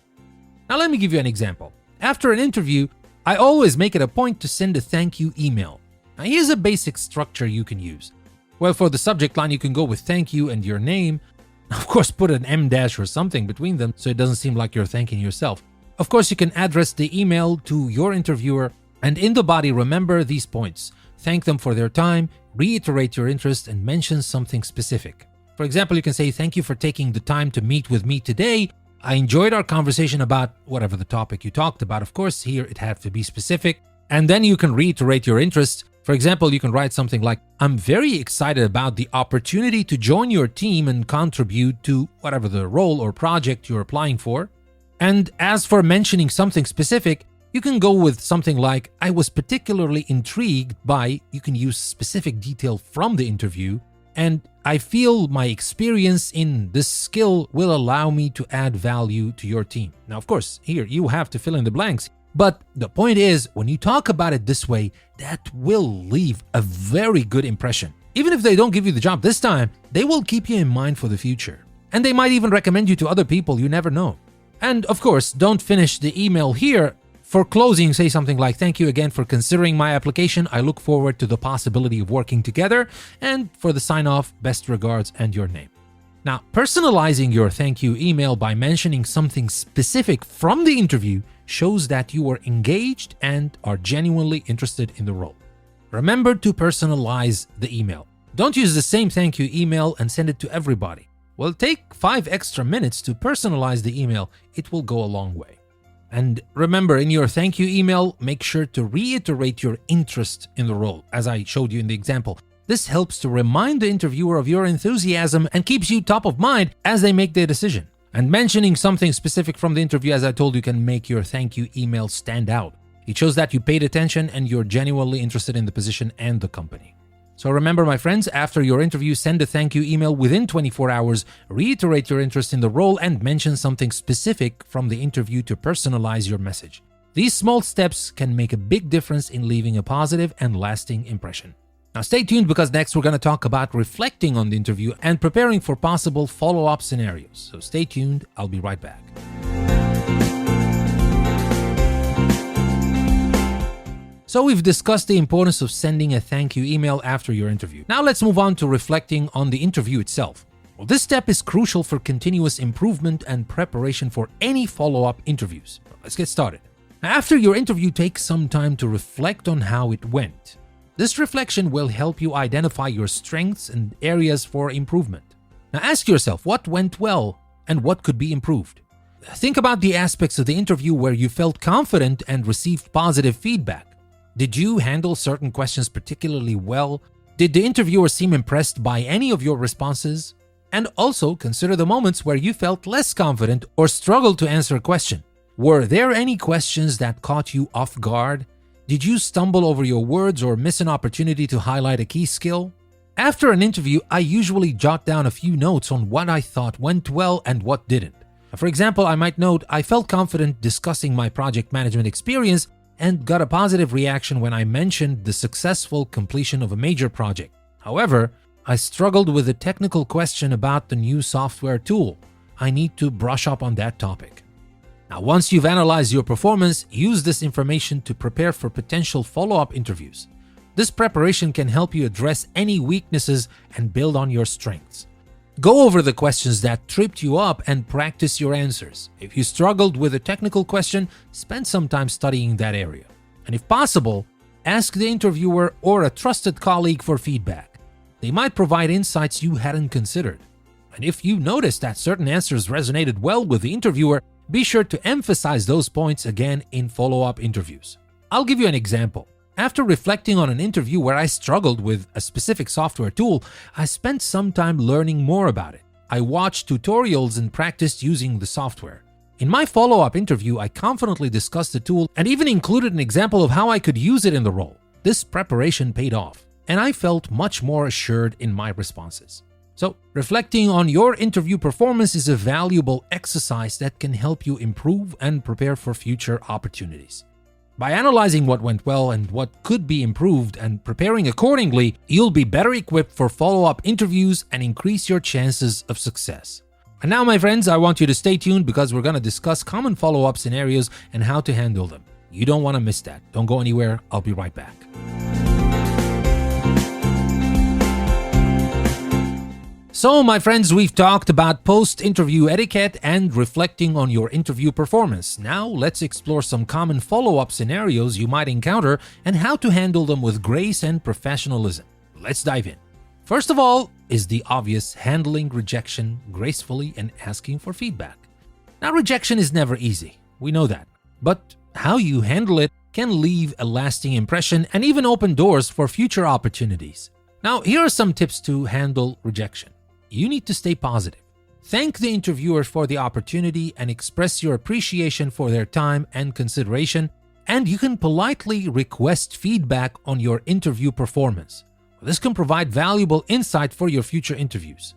Now, let me give you an example. After an interview, I always make it a point to send a thank you email. Now, here's a basic structure you can use. Well, for the subject line, you can go with thank you and your name. Of course, put an M dash or something between them so it doesn't seem like you're thanking yourself. Of course, you can address the email to your interviewer, and in the body, remember these points. Thank them for their time, reiterate your interest, and mention something specific. For example, you can say, "Thank you for taking the time to meet with me today. I enjoyed our conversation about," whatever the topic you talked about. Of course, here it had to be specific. And then you can reiterate your interest. For example, you can write something like, "I'm very excited about the opportunity to join your team and contribute to," whatever the role or project you're applying for. And as for mentioning something specific, You can go with something like, I was particularly intrigued by, you can use specific detail from the interview, and I feel my experience in this skill will allow me to add value to your team. Now, of course, here you have to fill in the blanks, but the point is, when you talk about it this way, that will leave a very good impression. Even if they don't give you the job this time, they will keep you in mind for the future. And they might even recommend you to other people, you never know. And of course, don't finish the email here. For closing, say something like, thank you again for considering my application. I look forward to the possibility of working together. And for the sign-off, best regards and your name. Now, personalizing your thank you email by mentioning something specific from the interview shows that you are engaged and are genuinely interested in the role. Remember to personalize the email. Don't use the same thank you email and send it to everybody. Well, take 5 extra minutes to personalize the email. It will go a long way. And remember, in your thank you email, make sure to reiterate your interest in the role, as I showed you in the example. This helps to remind the interviewer of your enthusiasm and keeps you top of mind as they make their decision. And mentioning something specific from the interview, as I told you, can make your thank you email stand out. It shows that you paid attention and you're genuinely interested in the position and the company. So remember, my friends, after your interview, send a thank you email within 24 hours, reiterate your interest in the role, and mention something specific from the interview to personalize your message. These small steps can make a big difference in leaving a positive and lasting impression. Now stay tuned, because next we're going to talk about reflecting on the interview and preparing for possible follow-up scenarios. So stay tuned, I'll be right back. So we've discussed the importance of sending a thank you email after your interview. Now let's move on to reflecting on the interview itself. Well, this step is crucial for continuous improvement and preparation for any follow-up interviews. Let's get started. After your interview, take some time to reflect on how it went. This reflection will help you identify your strengths and areas for improvement. Now ask yourself what went well and what could be improved. Think about the aspects of the interview where you felt confident and received positive feedback. Did you handle certain questions particularly well? Did the interviewer seem impressed by any of your responses? And also consider the moments where you felt less confident or struggled to answer a question. Were there any questions that caught you off guard? Did you stumble over your words or miss an opportunity to highlight a key skill? After an interview, I usually jot down a few notes on what I thought went well and what didn't. For example, I might note, I felt confident discussing my project management experience and got a positive reaction when I mentioned the successful completion of a major project. However, I struggled with a technical question about the new software tool. I need to brush up on that topic. Now, once you've analyzed your performance, use this information to prepare for potential follow-up interviews. This preparation can help you address any weaknesses and build on your strengths. Go over the questions that tripped you up and practice your answers. If you struggled with a technical question, spend some time studying that area. And if possible, ask the interviewer or a trusted colleague for feedback. They might provide insights you hadn't considered. And if you notice that certain answers resonated well with the interviewer, be sure to emphasize those points again in follow-up interviews. I'll give you an example. After reflecting on an interview where I struggled with a specific software tool, I spent some time learning more about it. I watched tutorials and practiced using the software. In my follow-up interview, I confidently discussed the tool and even included an example of how I could use it in the role. This preparation paid off, and I felt much more assured in my responses. So, reflecting on your interview performance is a valuable exercise that can help you improve and prepare for future opportunities. By analyzing what went well and what could be improved and preparing accordingly, you'll be better equipped for follow-up interviews and increase your chances of success. And now, my friends, I want you to stay tuned, because we're going to discuss common follow-up scenarios and how to handle them. You don't want to miss that. Don't go anywhere. I'll be right back. So, my friends, we've talked about post-interview etiquette and reflecting on your interview performance. Now, let's explore some common follow-up scenarios you might encounter and how to handle them with grace and professionalism. Let's dive in. First of all is the obvious: handling rejection gracefully and asking for feedback. Now, rejection is never easy. We know that. But how you handle it can leave a lasting impression and even open doors for future opportunities. Now, here are some tips to handle rejection. You need to stay positive. Thank the interviewer for the opportunity and express your appreciation for their time and consideration. And you can politely request feedback on your interview performance. This can provide valuable insight for your future interviews.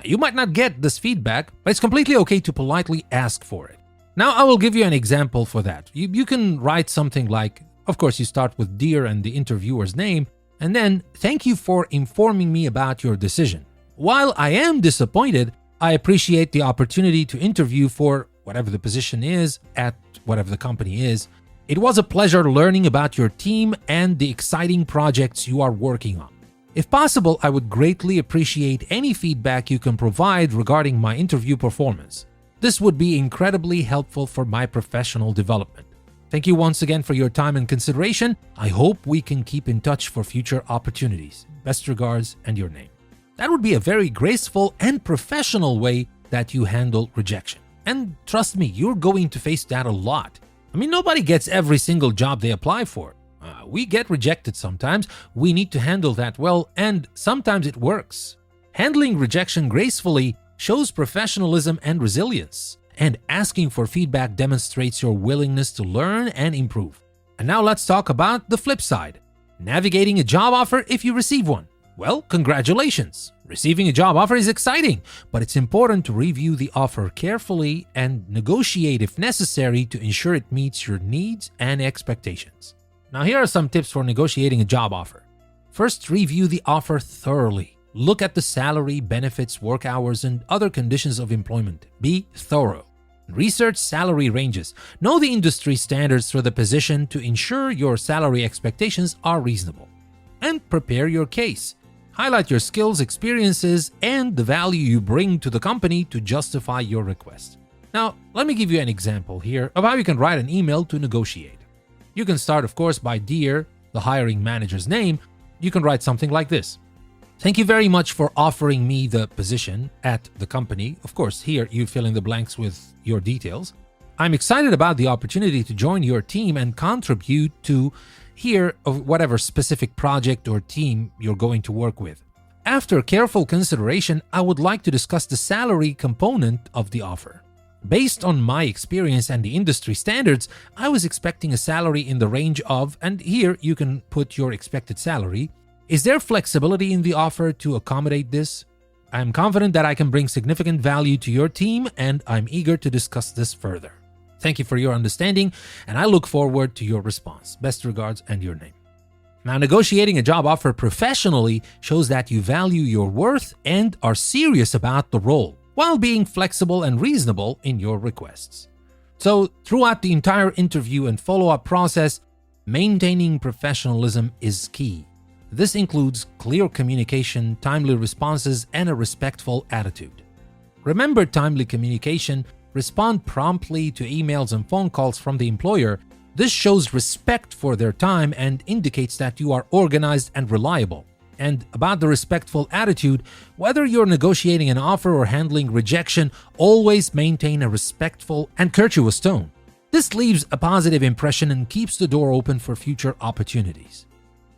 You might not get this feedback, but it's completely okay to politely ask for it. Now, I will give you an example for that. You can write something like, of course, you start with "Dear" and the interviewer's name, and then "Thank you for informing me about your decision. While I am disappointed, I appreciate the opportunity to interview for whatever the position is at whatever the company is. It was a pleasure learning about your team and the exciting projects you are working on. If possible, I would greatly appreciate any feedback you can provide regarding my interview performance. This would be incredibly helpful for my professional development. Thank you once again for your time and consideration. I hope we can keep in touch for future opportunities. Best regards, and your name." That would be a very graceful and professional way that you handle rejection. And trust me, you're going to face that a lot. I mean, nobody gets every single job they apply for. We get rejected sometimes. We need to handle that well, and sometimes it works. Handling rejection gracefully shows professionalism and resilience, and asking for feedback demonstrates your willingness to learn and improve. And now let's talk about the flip side. Navigating a job offer if you receive one. Well, congratulations! Receiving a job offer is exciting, but it's important to review the offer carefully and negotiate if necessary to ensure it meets your needs and expectations. Now, here are some tips for negotiating a job offer. First, review the offer thoroughly. Look at the salary, benefits, work hours, and other conditions of employment. Be thorough. Research salary ranges. Know the industry standards for the position to ensure your salary expectations are reasonable. And prepare your case. Highlight your skills, experiences, and the value you bring to the company to justify your request. Now, let me give you an example here of how you can write an email to negotiate. You can start, of course, by "Dear," the hiring manager's name. You can write something like this. "Thank you very much for offering me the position at the company." Of course, here you fill in the blanks with your details. "I'm excited about the opportunity to join your team and contribute to here of whatever specific project or team you're going to work with. After careful consideration, I would like to discuss the salary component of the offer. Based on my experience and the industry standards, I was expecting a salary in the range of," and here you can put your expected salary. "Is there flexibility in the offer to accommodate this? I am confident that I can bring significant value to your team, and I'm eager to discuss this further. Thank you for your understanding, and I look forward to your response. Best regards, and your name." Now, negotiating a job offer professionally shows that you value your worth and are serious about the role, while being flexible and reasonable in your requests. So, throughout the entire interview and follow-up process, maintaining professionalism is key. This includes clear communication, timely responses, and a respectful attitude. Remember timely communication, respond promptly to emails and phone calls from the employer. This shows respect for their time and indicates that you are organized and reliable. And about the respectful attitude, whether you're negotiating an offer or handling rejection, always maintain a respectful and courteous tone. This leaves a positive impression and keeps the door open for future opportunities.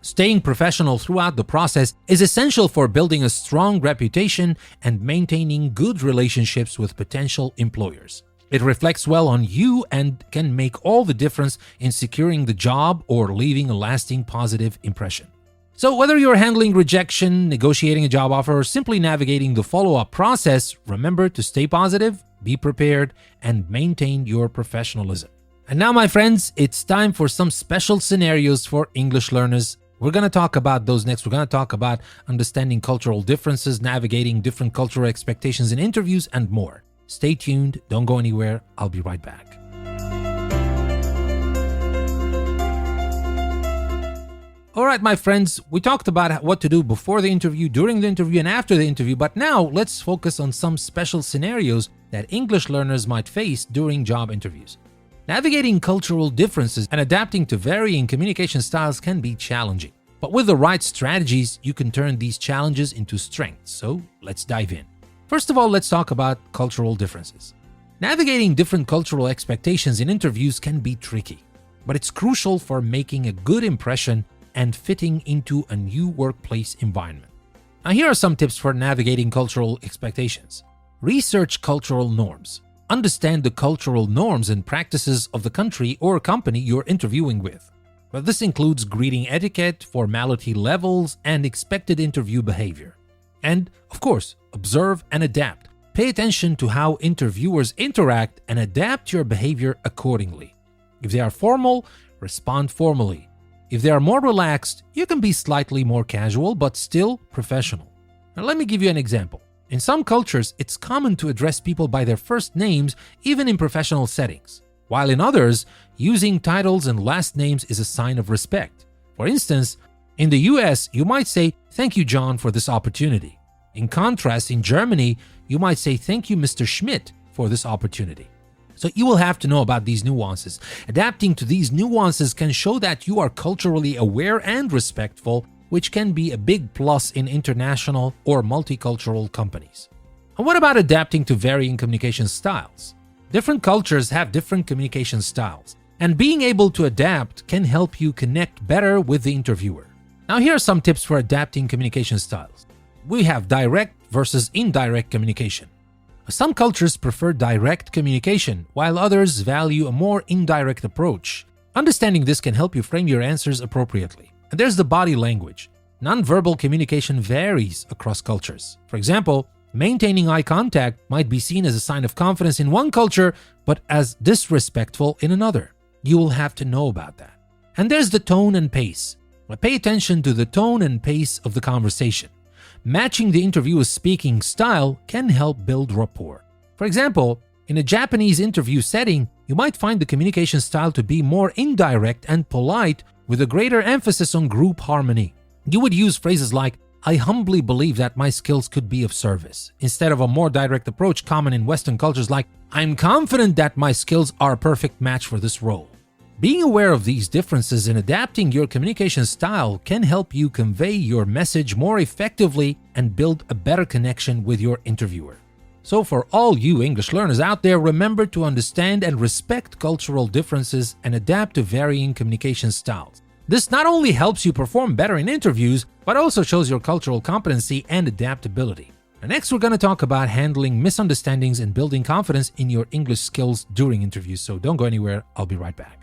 Staying professional throughout the process is essential for building a strong reputation and maintaining good relationships with potential employers. It reflects well on you and can make all the difference in securing the job or leaving a lasting positive impression. So whether you're handling rejection, negotiating a job offer, or simply navigating the follow-up process, remember to stay positive, be prepared, and maintain your professionalism. And now, my friends, it's time for some special scenarios for English learners. We're going to talk about those next. We're going to talk about understanding cultural differences, navigating different cultural expectations in interviews, and more. Stay tuned. Don't go anywhere. I'll be right back. All right, my friends, we talked about what to do before the interview, during the interview, and after the interview, but now let's focus on some special scenarios that English learners might face during job interviews. Navigating cultural differences and adapting to varying communication styles can be challenging, but with the right strategies, you can turn these challenges into strengths. So let's dive in. First of all, let's talk about cultural differences. Navigating different cultural expectations in interviews can be tricky, but it's crucial for making a good impression and fitting into a new workplace environment. Now, here are some tips for navigating cultural expectations. Research cultural norms. understand the cultural norms and practices of the country or company you're interviewing with. Well, this includes greeting etiquette, formality levels, and expected interview behavior. And, of course, observe and adapt. Pay attention to how interviewers interact and adapt your behavior accordingly. If they are formal, respond formally. If they are more relaxed, you can be slightly more casual but still professional. Now, let me give you an example. In some cultures, it's common to address people by their first names even in professional settings, while in others, using titles and last names is a sign of respect. For instance, in the US, you might say, "Thank you, John, for this opportunity." In contrast, in Germany, you might say, "Thank you, Mr. Schmidt, for this opportunity." So you will have to know about these nuances. Adapting to these nuances can show that you are culturally aware and respectful, which can be a big plus in international or multicultural companies. And what about adapting to varying communication styles? Different cultures have different communication styles, and being able to adapt can help you connect better with the interviewer. Now, here are some tips for adapting communication styles. We have direct versus indirect communication. Some cultures prefer direct communication, while others value a more indirect approach. Understanding this can help you frame your answers appropriately. And there's the body language. Nonverbal communication varies across cultures. For example, maintaining eye contact might be seen as a sign of confidence in one culture, but as disrespectful in another. You will have to know about that. And there's the tone and pace. Pay attention to the tone and pace of the conversation. Matching the interviewer's speaking style can help build rapport. For example, in a Japanese interview setting, you might find the communication style to be more indirect and polite, with a greater emphasis on group harmony. You would use phrases like, "I humbly believe that my skills could be of service," instead of a more direct approach common in Western cultures like, "I'm confident that my skills are a perfect match for this role." Being aware of these differences and adapting your communication style can help you convey your message more effectively and build a better connection with your interviewer. So for all you English learners out there, remember to understand and respect cultural differences and adapt to varying communication styles. This not only helps you perform better in interviews, but also shows your cultural competency and adaptability. And next, we're going to talk about handling misunderstandings and building confidence in your English skills during interviews. So don't go anywhere. I'll be right back.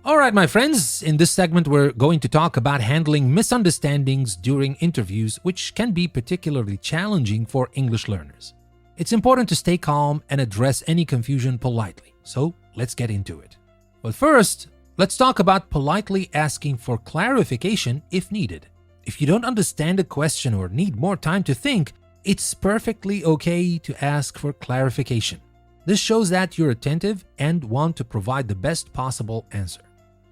All right, my friends, in this segment, we're going to talk about handling misunderstandings during interviews, which can be particularly challenging for English learners. It's important to stay calm and address any confusion politely. So let's get into it. But first, let's talk about politely asking for clarification if needed. If you don't understand a question or need more time to think, it's perfectly okay to ask for clarification. This shows that you're attentive and want to provide the best possible answer.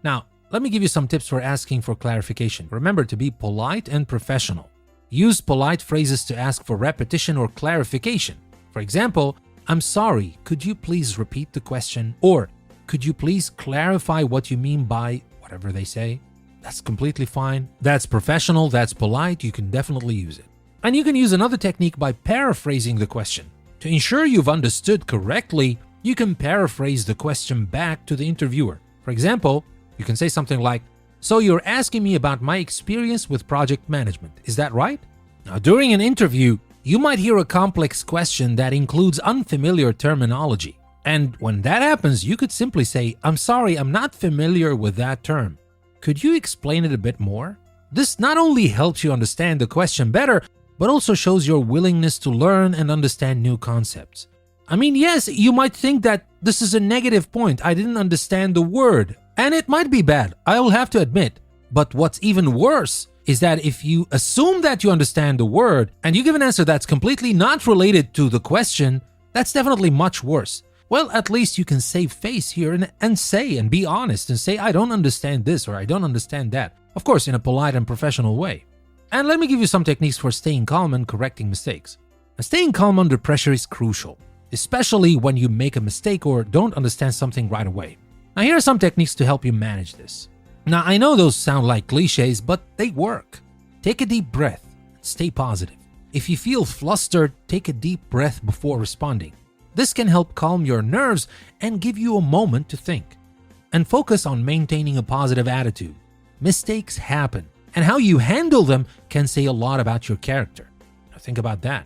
Now, let me give you some tips for asking for clarification. Remember to be polite and professional. Use polite phrases to ask for repetition or clarification. For example, "I'm sorry, could you please repeat the question?" Or, "Could you please clarify what you mean by," whatever they say. That's completely fine. That's professional, that's polite, you can definitely use it. And you can use another technique by paraphrasing the question. To ensure you've understood correctly, you can paraphrase the question back to the interviewer. For example, you can say something like, "So you're asking me about my experience with project management, is that right?" Now, during an interview, you might hear a complex question that includes unfamiliar terminology. And when that happens, you could simply say, "I'm sorry, I'm not familiar with that term. Could you explain it a bit more?" This not only helps you understand the question better, but also shows your willingness to learn and understand new concepts. I mean, yes, you might think that this is a negative point. I didn't understand the word. And it might be bad, I will have to admit. But what's even worse is that if you assume that you understand the word and you give an answer that's completely not related to the question, that's definitely much worse. Well, at least you can save face here and say and be honest and say, "I don't understand this," or "I don't understand that." Of course, in a polite and professional way. And let me give you some techniques for staying calm and correcting mistakes. Now, staying calm under pressure is crucial, especially when you make a mistake or don't understand something right away. Now, here are some techniques to help you manage this. Now, I know those sound like cliches, but they work. Take a deep breath. Stay positive. If you feel flustered, take a deep breath before responding. This can help calm your nerves and give you a moment to think. And focus on maintaining a positive attitude. Mistakes happen, and how you handle them can say a lot about your character. Think about that.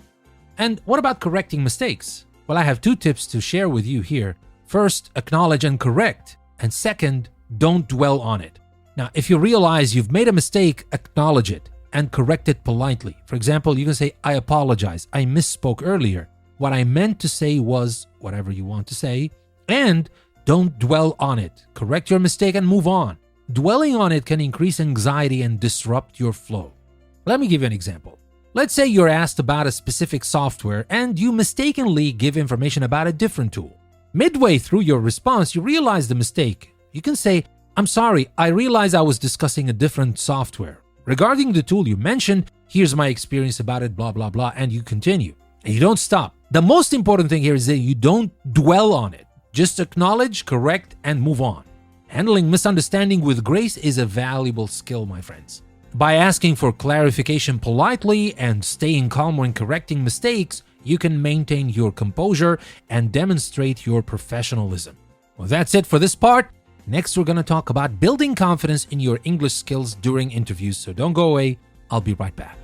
And what about correcting mistakes? Well, I have 2 tips to share with you here. First, acknowledge and correct. And second, don't dwell on it. Now, if you realize you've made a mistake, acknowledge it and correct it politely. For example, you can say, I apologize. I misspoke earlier. What I meant to say was whatever you want to say. And don't dwell on it. Correct your mistake and move on. Dwelling on it can increase anxiety and disrupt your flow. Let me give you an example. Let's say you're asked about a specific software and you mistakenly give information about a different tool. Midway through your response, you realize the mistake. You can say, I'm sorry, I realized I was discussing a different software. Regarding the tool you mentioned, here's my experience about it, blah, blah, blah, and you continue. And you don't stop. The most important thing here is that you don't dwell on it. Just acknowledge, correct, and move on. Handling misunderstanding with grace is a valuable skill, my friends. By asking for clarification politely and staying calm when correcting mistakes, you can maintain your composure and demonstrate your professionalism. Well, that's it for this part. Next, we're going to talk about building confidence in your English skills during interviews. So don't go away. I'll be right back.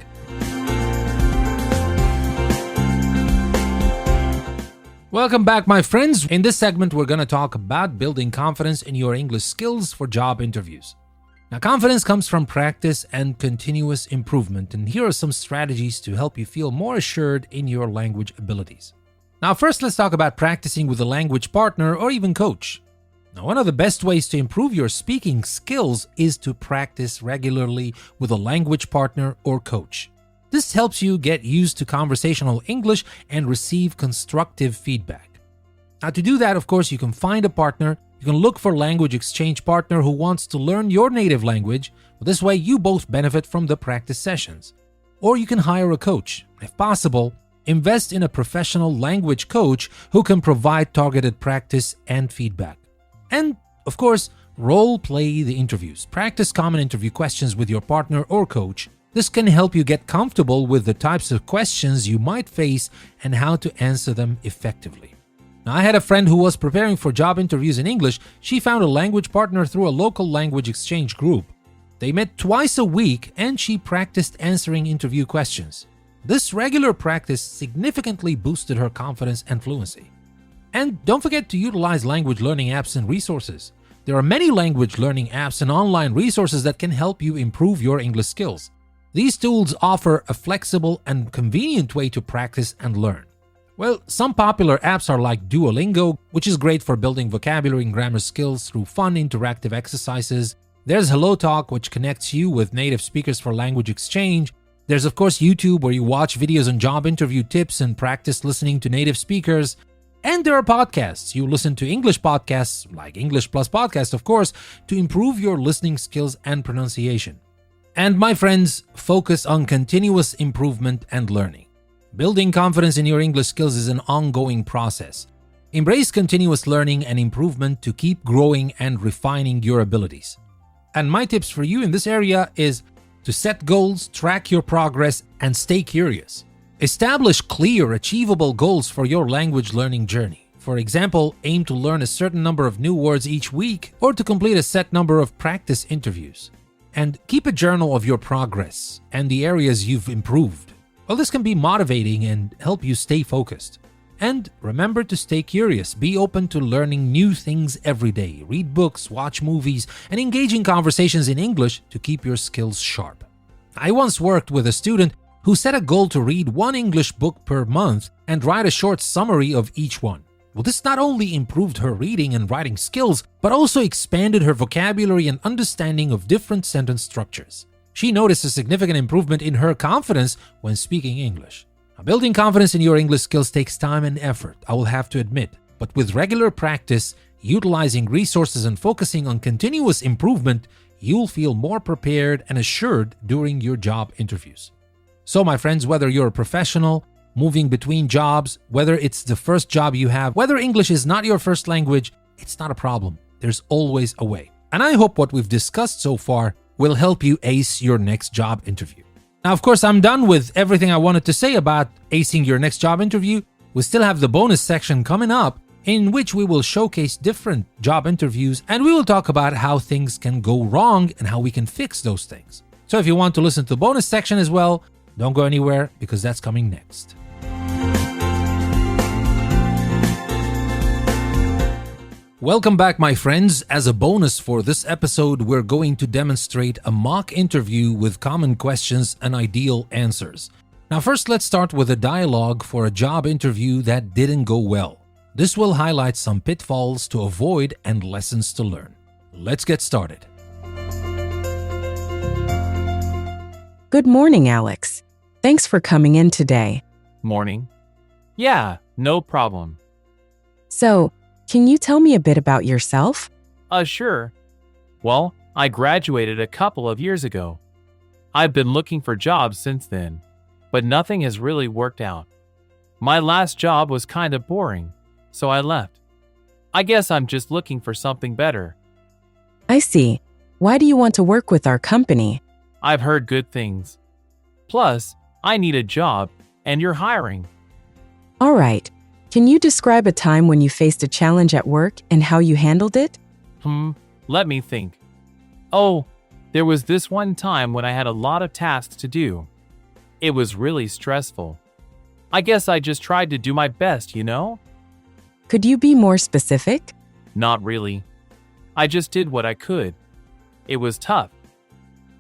Welcome back, my friends. In this segment, we're going to talk about building confidence in your English skills for job interviews. Now, confidence comes from practice and continuous improvement, and here are some strategies to help you feel more assured in your language abilities. Now, first, let's talk about practicing with a language partner or even coach. Now, one of the best ways to improve your speaking skills is to practice regularly with a language partner or coach. This helps you get used to conversational English and receive constructive feedback. Now, to do that, of course, you can find a partner. You can look for a language exchange partner who wants to learn your native language. This way, you both benefit from the practice sessions. Or you can hire a coach. If possible, invest in a professional language coach who can provide targeted practice and feedback. And, of course, role play the interviews. Practice common interview questions with your partner or coach. This can help you get comfortable with the types of questions you might face and how to answer them effectively. Now, I had a friend who was preparing for job interviews in English. She found a language partner through a local language exchange group. They met twice a week and she practiced answering interview questions. This regular practice significantly boosted her confidence and fluency. And don't forget to utilize language learning apps and resources. There are many language learning apps and online resources that can help you improve your English skills. These tools offer a flexible and convenient way to practice and learn. Well, some popular apps are like Duolingo, which is great for building vocabulary and grammar skills through fun interactive exercises. There's HelloTalk, which connects you with native speakers for language exchange. There's, of course, YouTube, where you watch videos on job interview tips and practice listening to native speakers. And there are podcasts. You listen to English podcasts, like English Plus Podcast, of course, to improve your listening skills and pronunciation. And my friends, focus on continuous improvement and learning. Building confidence in your English skills is an ongoing process. Embrace continuous learning and improvement to keep growing and refining your abilities. And my tips for you in this area is to set goals, track your progress, and stay curious. Establish clear, achievable goals for your language learning journey. For example, aim to learn a certain number of new words each week or to complete a set number of practice interviews. And keep a journal of your progress and the areas you've improved. Well, this can be motivating and help you stay focused. And remember to stay curious. Be open to learning new things every day. Read books, watch movies, and engage in conversations in English to keep your skills sharp. I once worked with a student who set a goal to read one English book per month and write a short summary of each one. Well, this not only improved her reading and writing skills, but also expanded her vocabulary and understanding of different sentence structures. She noticed a significant improvement in her confidence when speaking English. Now, building confidence in your English skills takes time and effort, I will have to admit. But with regular practice, utilizing resources and focusing on continuous improvement, you'll feel more prepared and assured during your job interviews. So, my friends, whether you're a professional, moving between jobs, whether it's the first job you have, whether English is not your first language, it's not a problem. There's always a way. And I hope what we've discussed so far will help you ace your next job interview. Now, of course, I'm done with everything I wanted to say about acing your next job interview. We still have the bonus section coming up, in which we will showcase different job interviews and we will talk about how things can go wrong and how we can fix those things. So if you want to listen to the bonus section as well, Don't go anywhere because that's coming next. Welcome back, my friends. As a bonus for this episode, we're going to demonstrate a mock interview with common questions and ideal answers. Now, first, let's start with a dialogue for a job interview that didn't go well. This will highlight some pitfalls to avoid and lessons to learn. Let's get started. Good morning, Alex. Thanks for coming in today. Morning. Yeah, no problem. So, can you tell me a bit about yourself? Sure. Well, I graduated a couple of years ago. I've been looking for jobs since then, but nothing has really worked out. My last job was kind of boring, so I left. I guess I'm just looking for something better. I see. Why do you want to work with our company? I've heard good things. Plus, I need a job, and you're hiring. All right. Can you describe a time when you faced a challenge at work and how you handled it? Let me think. Oh, there was this one time when I had a lot of tasks to do. It was really stressful. I guess I just tried to do my best, you know? Could you be more specific? Not really. I just did what I could. It was tough.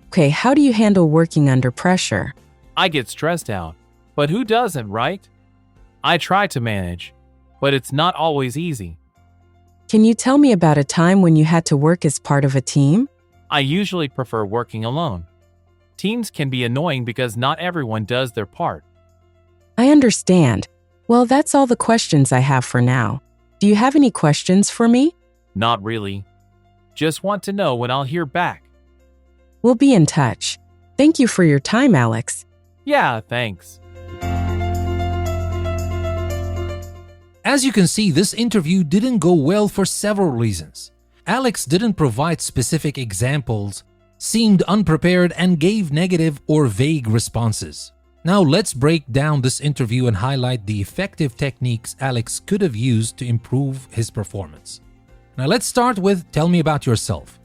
Okay, how do you handle working under pressure? I get stressed out, but who doesn't, right? I try to manage, but it's not always easy. Can you tell me about a time when you had to work as part of a team? I usually prefer working alone. Teams can be annoying because not everyone does their part. I understand. Well, that's all the questions I have for now. Do you have any questions for me? Not really. Just want to know when I'll hear back. We'll be in touch. Thank you for your time, Alex. Yeah, thanks. As you can see, this interview didn't go well for several reasons. Alex didn't provide specific examples, seemed unprepared, and gave negative or vague responses. Now let's break down this interview and highlight the effective techniques Alex could have used to improve his performance. Now let's start with tell me about yourself.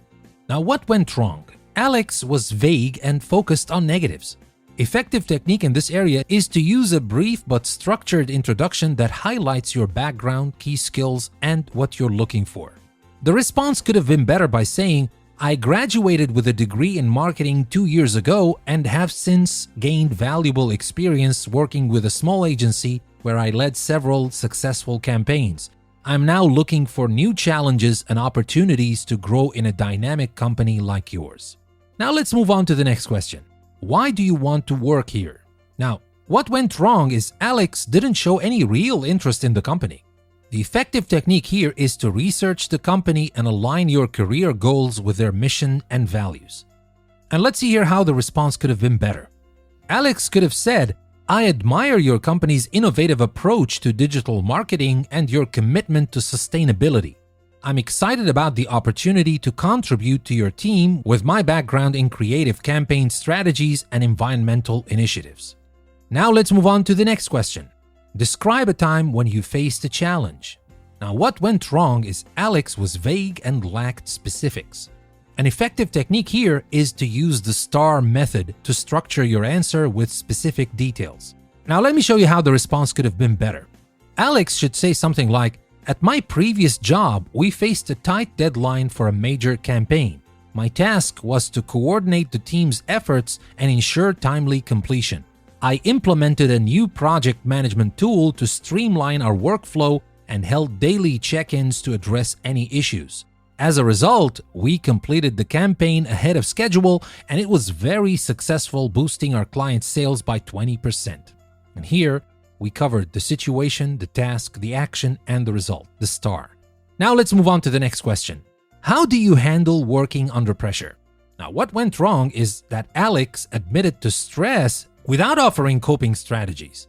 Now what went wrong? Alex was vague and focused on negatives. Effective technique in this area is to use a brief but structured introduction that highlights your background, key skills, and what you're looking for. The response could have been better by saying, I graduated with a degree in marketing 2 years ago and have since gained valuable experience working with a small agency where I led several successful campaigns. I'm now looking for new challenges and opportunities to grow in a dynamic company like yours. Now let's move on to the next question. Why do you want to work here? Now, what went wrong is Alex didn't show any real interest in the company. The effective technique here is to research the company and align your career goals with their mission and values. And let's see here how the response could have been better. Alex could have said, I admire your company's innovative approach to digital marketing and your commitment to sustainability. I'm excited about the opportunity to contribute to your team with my background in creative campaign strategies and environmental initiatives. Now let's move on to the next question. Describe a time when you faced a challenge. Now what went wrong is Alex was vague and lacked specifics. An effective technique here is to use the STAR method to structure your answer with specific details. Now let me show you how the response could have been better. Alex should say something like, at my previous job, we faced a tight deadline for a major campaign. My task was to coordinate the team's efforts and ensure timely completion. I implemented a new project management tool to streamline our workflow and held daily check-ins to address any issues. As a result, we completed the campaign ahead of schedule and it was very successful, boosting our client sales by 20%. And here, we covered the situation, the task, the action, and the result, the STAR. Now let's move on to the next question. How do you handle working under pressure? Now what went wrong is that Alex admitted to stress without offering coping strategies.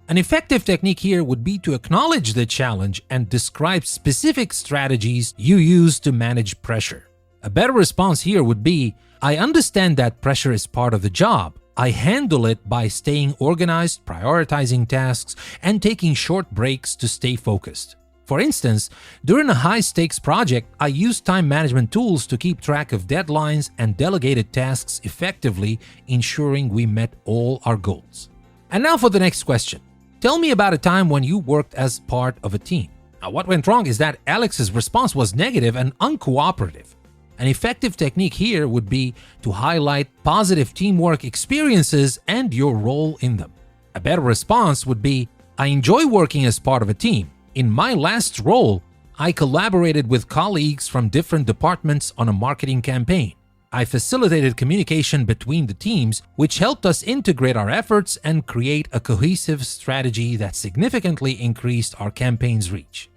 An effective technique here would be to acknowledge the challenge and describe specific strategies you use to manage pressure. A better response here would be, I understand that pressure is part of the job. I handle it by staying organized, prioritizing tasks, and taking short breaks to stay focused. For instance, during a high-stakes project, I used time management tools to keep track of deadlines and delegated tasks effectively, ensuring we met all our goals. And now for the next question. Tell me about a time when you worked as part of a team. Now, what went wrong is that Alex's response was negative and uncooperative. An effective technique here would be to highlight positive teamwork experiences and your role in them. A better response would be, I enjoy working as part of a team. In my last role, I collaborated with colleagues from different departments on a marketing campaign. I facilitated communication between the teams, which helped us integrate our efforts and create a cohesive strategy that significantly increased our campaign's reach.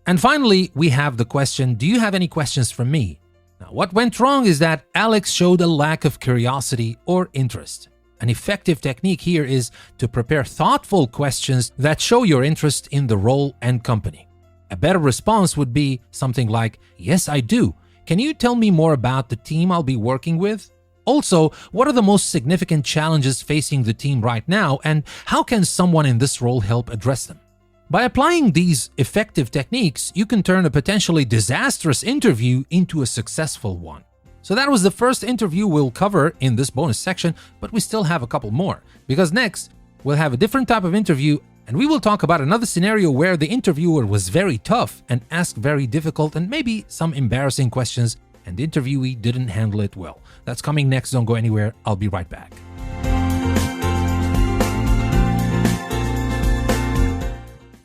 And finally, we have the question, do you have any questions from me? Now, what went wrong is that Alex showed a lack of curiosity or interest. An effective technique here is to prepare thoughtful questions that show your interest in the role and company. A better response would be something like, yes, I do. Can you tell me more about the team I'll be working with? Also, what are the most significant challenges facing the team right now, and how can someone in this role help address them? By applying these effective techniques, you can turn a potentially disastrous interview into a successful one. So that was the first interview we'll cover in this bonus section, but we still have a couple more, because next we'll have a different type of interview and we will talk about another scenario where the interviewer was very tough and asked very difficult and maybe some embarrassing questions and the interviewee didn't handle it well. That's coming next, don't go anywhere, I'll be right back.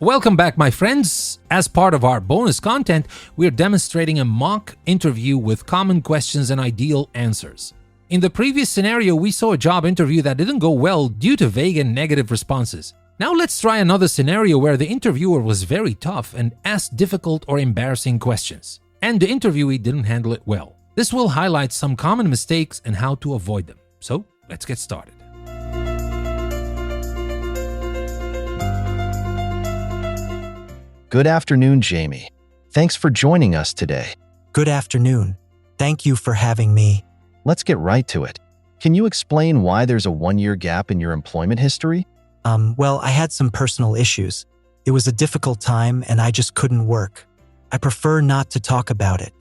Welcome back, my friends. As part of our bonus content, we're demonstrating a mock interview with common questions and ideal answers. In the previous scenario, we saw a job interview that didn't go well due to vague and negative responses. Now let's try another scenario where the interviewer was very tough and asked difficult or embarrassing questions, and the interviewee didn't handle it well. This will highlight some common mistakes and how to avoid them. So let's get started. Good afternoon, Jamie. Thanks for joining us today. Good afternoon. Thank you for having me. Let's get right to it. Can you explain why there's a one-year gap in your employment history? Well, I had some personal issues. It was a difficult time and I just couldn't work. I prefer not to talk about it.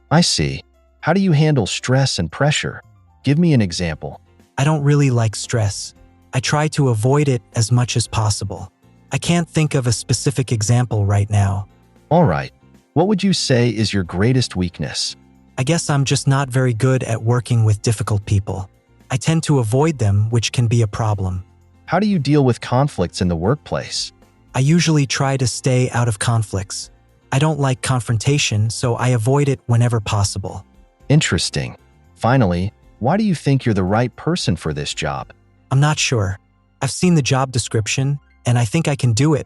I see. How do you handle stress and pressure? Give me an example. I don't really like stress. I try to avoid it as much as possible. I can't think of a specific example right now. All right. What would you say is your greatest weakness? I guess I'm just not very good at working with difficult people. I tend to avoid them, which can be a problem. How do you deal with conflicts in the workplace? I usually try to stay out of conflicts. I don't like confrontation, so I avoid it whenever possible. Interesting. Finally, why do you think you're the right person for this job? I'm not sure. I've seen the job description, and I think I can do it,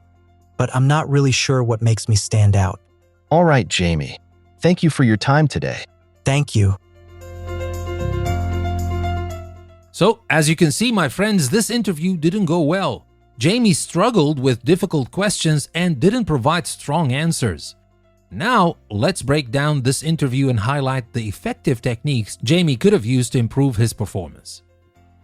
but I'm not really sure what makes me stand out. All right, Jamie. Thank you for your time today. Thank you. So, as you can see, my friends, this interview didn't go well. Jamie struggled with difficult questions and didn't provide strong answers. Now, let's break down this interview and highlight the effective techniques Jamie could have used to improve his performance.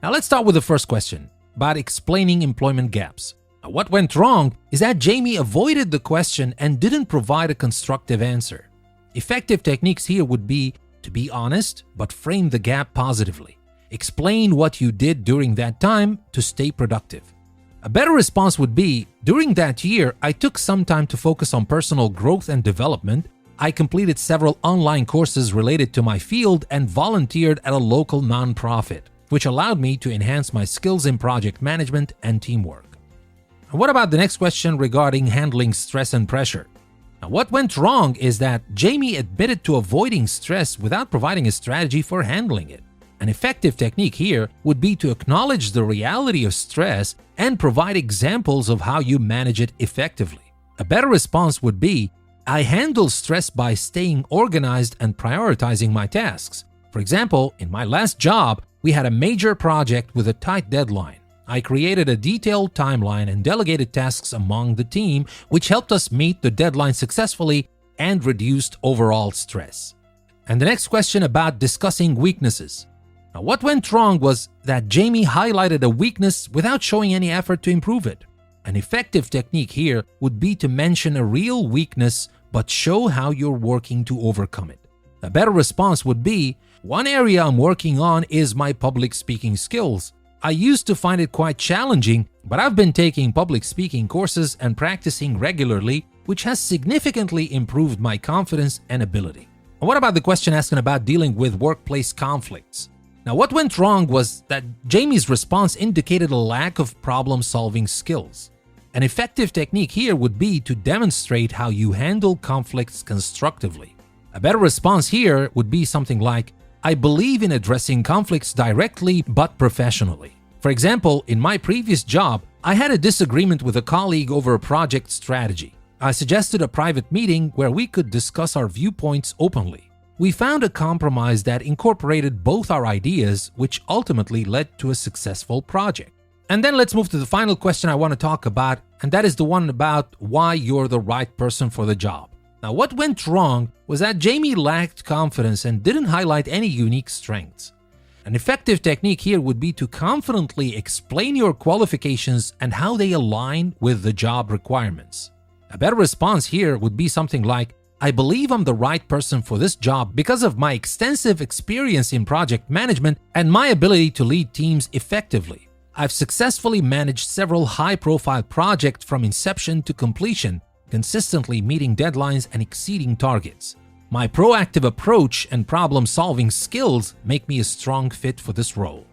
Now, let's start with the first question about explaining employment gaps. Now, what went wrong is that Jamie avoided the question and didn't provide a constructive answer. Effective techniques here would be to be honest, but frame the gap positively. Explain what you did during that time to stay productive. A better response would be, during that year, I took some time to focus on personal growth and development. I completed several online courses related to my field and volunteered at a local nonprofit, which allowed me to enhance my skills in project management and teamwork. And what about the next question regarding handling stress and pressure? Now, what went wrong is that Jamie admitted to avoiding stress without providing a strategy for handling it. An effective technique here would be to acknowledge the reality of stress and provide examples of how you manage it effectively. A better response would be, I handle stress by staying organized and prioritizing my tasks. For example, in my last job, we had a major project with a tight deadline. I created a detailed timeline and delegated tasks among the team, which helped us meet the deadline successfully and reduced overall stress. And the next question about discussing weaknesses. Now, what went wrong was that Jamie highlighted a weakness without showing any effort to improve it. An effective technique here would be to mention a real weakness but show how you're working to overcome it. A better response would be, "One area I'm working on is my public speaking skills. I used to find it quite challenging, but I've been taking public speaking courses and practicing regularly, which has significantly improved my confidence and ability." And what about the question asking about dealing with workplace conflicts? Now, what went wrong was that Jamie's response indicated a lack of problem-solving skills. An effective technique here would be to demonstrate how you handle conflicts constructively. A better response here would be something like, "I believe in addressing conflicts directly but professionally. For example, in my previous job, I had a disagreement with a colleague over a project strategy. I suggested a private meeting where we could discuss our viewpoints openly. We found a compromise that incorporated both our ideas, which ultimately led to a successful project." And then let's move to the final question I want to talk about, and that is the one about why you're the right person for the job. Now, what went wrong was that Jamie lacked confidence and didn't highlight any unique strengths. An effective technique here would be to confidently explain your qualifications and how they align with the job requirements. A better response here would be something like, "I believe I'm the right person for this job because of my extensive experience in project management and my ability to lead teams effectively. I've successfully managed several high-profile projects from inception to completion, consistently meeting deadlines and exceeding targets. My proactive approach and problem-solving skills make me a strong fit for this role."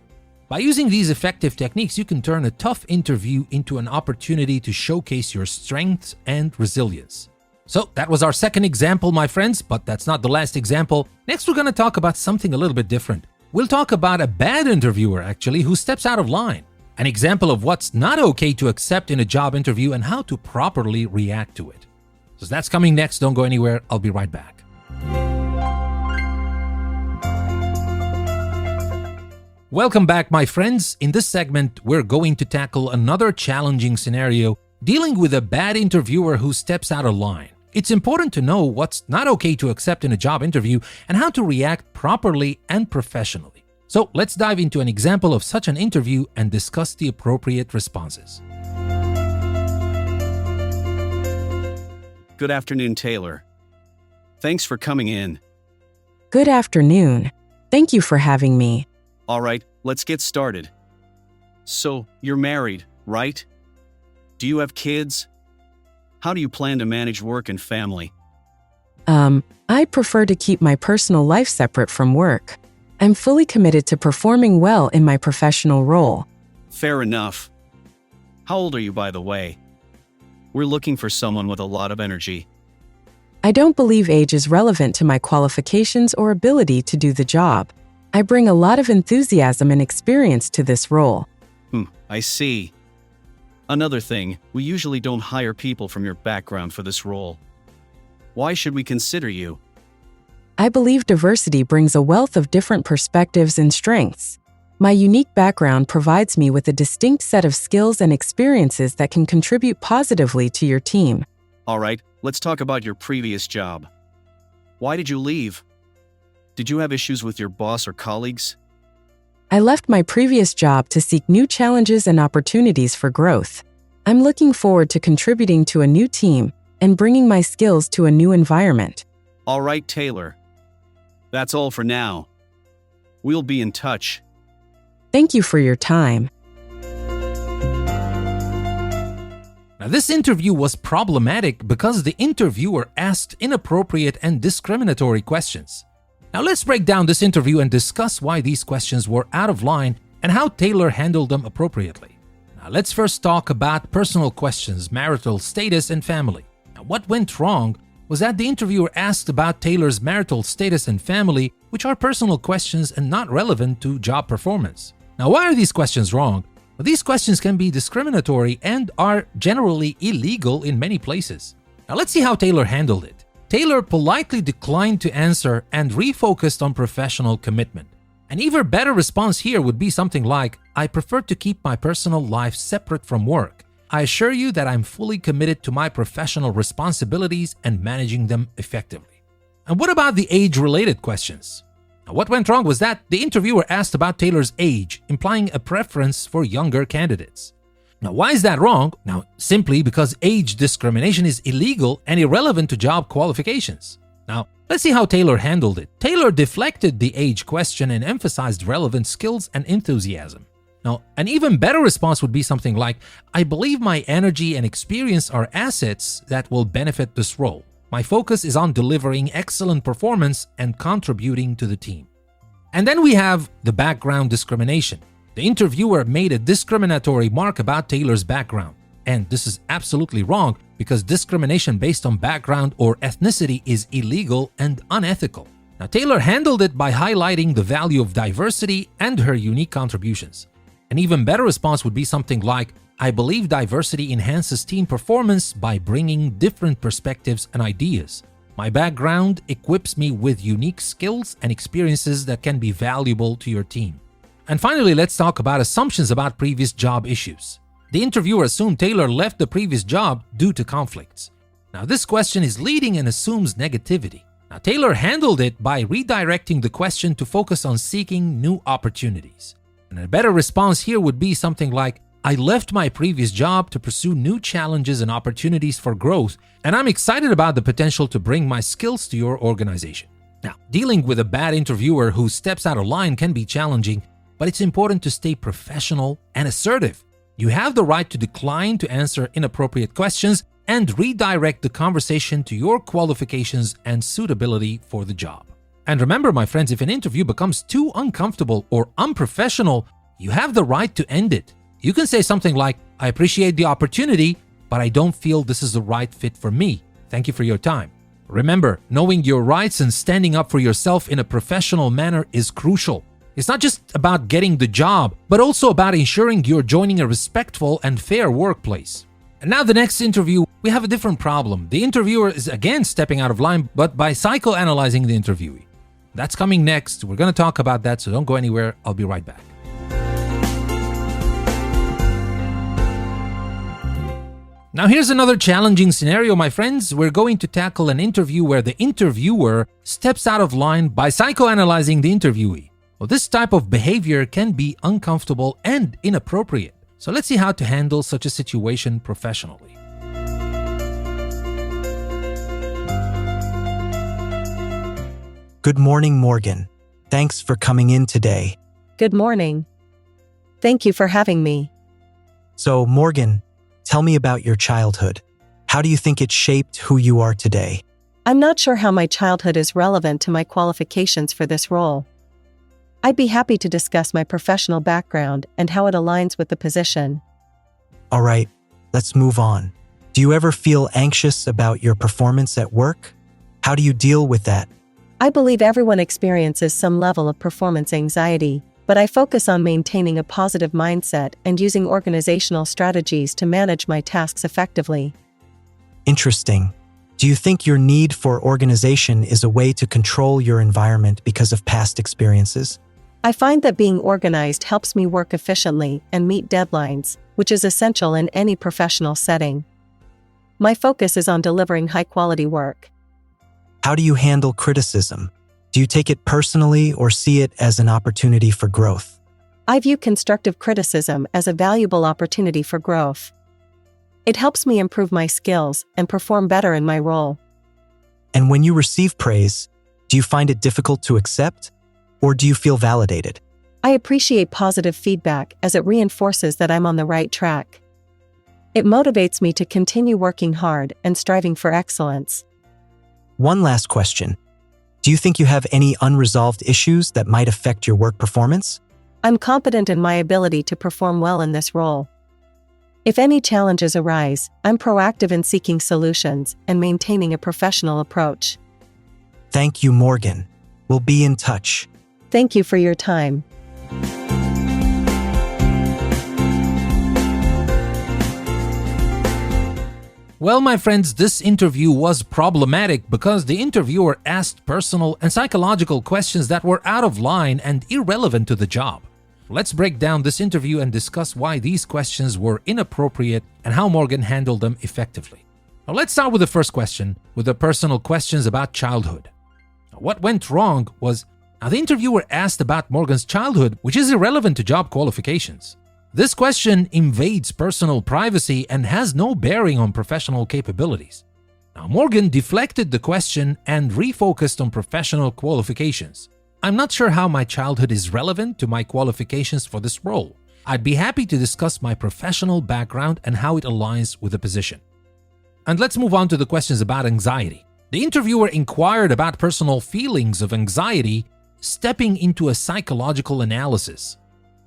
By using these effective techniques, you can turn a tough interview into an opportunity to showcase your strengths and resilience. So that was our second example, my friends, but that's not the last example. Next, we're going to talk about something a little bit different. We'll talk about a bad interviewer, actually, who steps out of line. An example of what's not okay to accept in a job interview and how to properly react to it. So that's coming next. Don't go anywhere. I'll be right back. Welcome back, my friends. In this segment, we're going to tackle another challenging scenario dealing with a bad interviewer who steps out of line. It's important to know what's not okay to accept in a job interview and how to react properly and professionally. So let's dive into an example of such an interview and discuss the appropriate responses. Good afternoon, Taylor. Thanks for coming in. Good afternoon. Thank you for having me. All right, let's get started. So, you're married, right? Do you have kids? How do you plan to manage work and family? I prefer to keep my personal life separate from work. I'm fully committed to performing well in my professional role. Fair enough. How old are you, by the way? We're looking for someone with a lot of energy. I don't believe age is relevant to my qualifications or ability to do the job. I bring a lot of enthusiasm and experience to this role. I see. Another thing, we usually don't hire people from your background for this role. Why should we consider you? I believe diversity brings a wealth of different perspectives and strengths. My unique background provides me with a distinct set of skills and experiences that can contribute positively to your team. All right, let's talk about your previous job. Why did you leave? Did you have issues with your boss or colleagues? I left my previous job to seek new challenges and opportunities for growth. I'm looking forward to contributing to a new team and bringing my skills to a new environment. All right, Taylor. That's all for now. We'll be in touch. Thank you for your time. Now, this interview was problematic because the interviewer asked inappropriate and discriminatory questions. Now, let's break down this interview and discuss why these questions were out of line and how Taylor handled them appropriately. Now, let's first talk about personal questions, marital status, and family. Now, what went wrong was that the interviewer asked about Taylor's marital status and family, which are personal questions and not relevant to job performance. Now, why are these questions wrong? Well, these questions can be discriminatory and are generally illegal in many places. Now, let's see how Taylor handled it. Taylor politely declined to answer and refocused on professional commitment. An even better response here would be something like, "I prefer to keep my personal life separate from work. I assure you that I'm fully committed to my professional responsibilities and managing them effectively." And what about the age-related questions? Now, what went wrong was that the interviewer asked about Taylor's age, implying a preference for younger candidates. Now, why is that wrong? Now, simply because age discrimination is illegal and irrelevant to job qualifications. Now, let's see how Taylor handled it. Taylor deflected the age question and emphasized relevant skills and enthusiasm. Now, an even better response would be something like, I believe my energy and experience are assets that will benefit this role. My focus is on delivering excellent performance and contributing to the team. And then we have the background discrimination. The interviewer made a discriminatory mark about Taylor's background. And this is absolutely wrong because discrimination based on background or ethnicity is illegal and unethical. Now, Taylor handled it by highlighting the value of diversity and her unique contributions. An even better response would be something like, I believe diversity enhances team performance by bringing different perspectives and ideas. My background equips me with unique skills and experiences that can be valuable to your team. And finally, let's talk about assumptions about previous job issues. The interviewer assumed Taylor left the previous job due to conflicts. Now, this question is leading and assumes negativity. Now, Taylor handled it by redirecting the question to focus on seeking new opportunities. And a better response here would be something like, I left my previous job to pursue new challenges and opportunities for growth, and I'm excited about the potential to bring my skills to your organization. Now, dealing with a bad interviewer who steps out of line can be challenging, but it's important to stay professional and assertive. You have the right to decline to answer inappropriate questions and redirect the conversation to your qualifications and suitability for the job. And remember, my friends, if an interview becomes too uncomfortable or unprofessional, you have the right to end it. You can say something like, I appreciate the opportunity, but I don't feel this is the right fit for me. Thank you for your time. Remember, knowing your rights and standing up for yourself in a professional manner is crucial. It's not just about getting the job, but also about ensuring you're joining a respectful and fair workplace. And now the next interview, we have a different problem. The interviewer is again stepping out of line, but by psychoanalyzing the interviewee. That's coming next. We're going to talk about that, so don't go anywhere. I'll be right back. Now here's another challenging scenario, my friends. We're going to tackle an interview where the interviewer steps out of line by psychoanalyzing the interviewee. Well, this type of behavior can be uncomfortable and inappropriate. So let's see how to handle such a situation professionally. Good morning, Morgan. Thanks for coming in today. Good morning. Thank you for having me. So, Morgan, tell me about your childhood. How do you think it shaped who you are today? I'm not sure how my childhood is relevant to my qualifications for this role. I'd be happy to discuss my professional background and how it aligns with the position. All right, let's move on. Do you ever feel anxious about your performance at work? How do you deal with that? I believe everyone experiences some level of performance anxiety, but I focus on maintaining a positive mindset and using organizational strategies to manage my tasks effectively. Interesting. Do you think your need for organization is a way to control your environment because of past experiences? I find that being organized helps me work efficiently and meet deadlines, which is essential in any professional setting. My focus is on delivering high-quality work. How do you handle criticism? Do you take it personally or see it as an opportunity for growth? I view constructive criticism as a valuable opportunity for growth. It helps me improve my skills and perform better in my role. And when you receive praise, do you find it difficult to accept? Or do you feel validated? I appreciate positive feedback as it reinforces that I'm on the right track. It motivates me to continue working hard and striving for excellence. One last question. Do you think you have any unresolved issues that might affect your work performance? I'm confident in my ability to perform well in this role. If any challenges arise, I'm proactive in seeking solutions and maintaining a professional approach. Thank you, Morgan. We'll be in touch. Thank you for your time. Well, my friends, this interview was problematic because the interviewer asked personal and psychological questions that were out of line and irrelevant to the job. Let's break down this interview and discuss why these questions were inappropriate and how Morgan handled them effectively. Now, let's start with the first question, with the personal questions about childhood. Now, what went wrong was, the interviewer asked about Morgan's childhood, which is irrelevant to job qualifications. This question invades personal privacy and has no bearing on professional capabilities. Now, Morgan deflected the question and refocused on professional qualifications. I'm not sure how my childhood is relevant to my qualifications for this role. I'd be happy to discuss my professional background and how it aligns with the position. And let's move on to the questions about anxiety. The interviewer inquired about personal feelings of anxiety, stepping into a psychological analysis.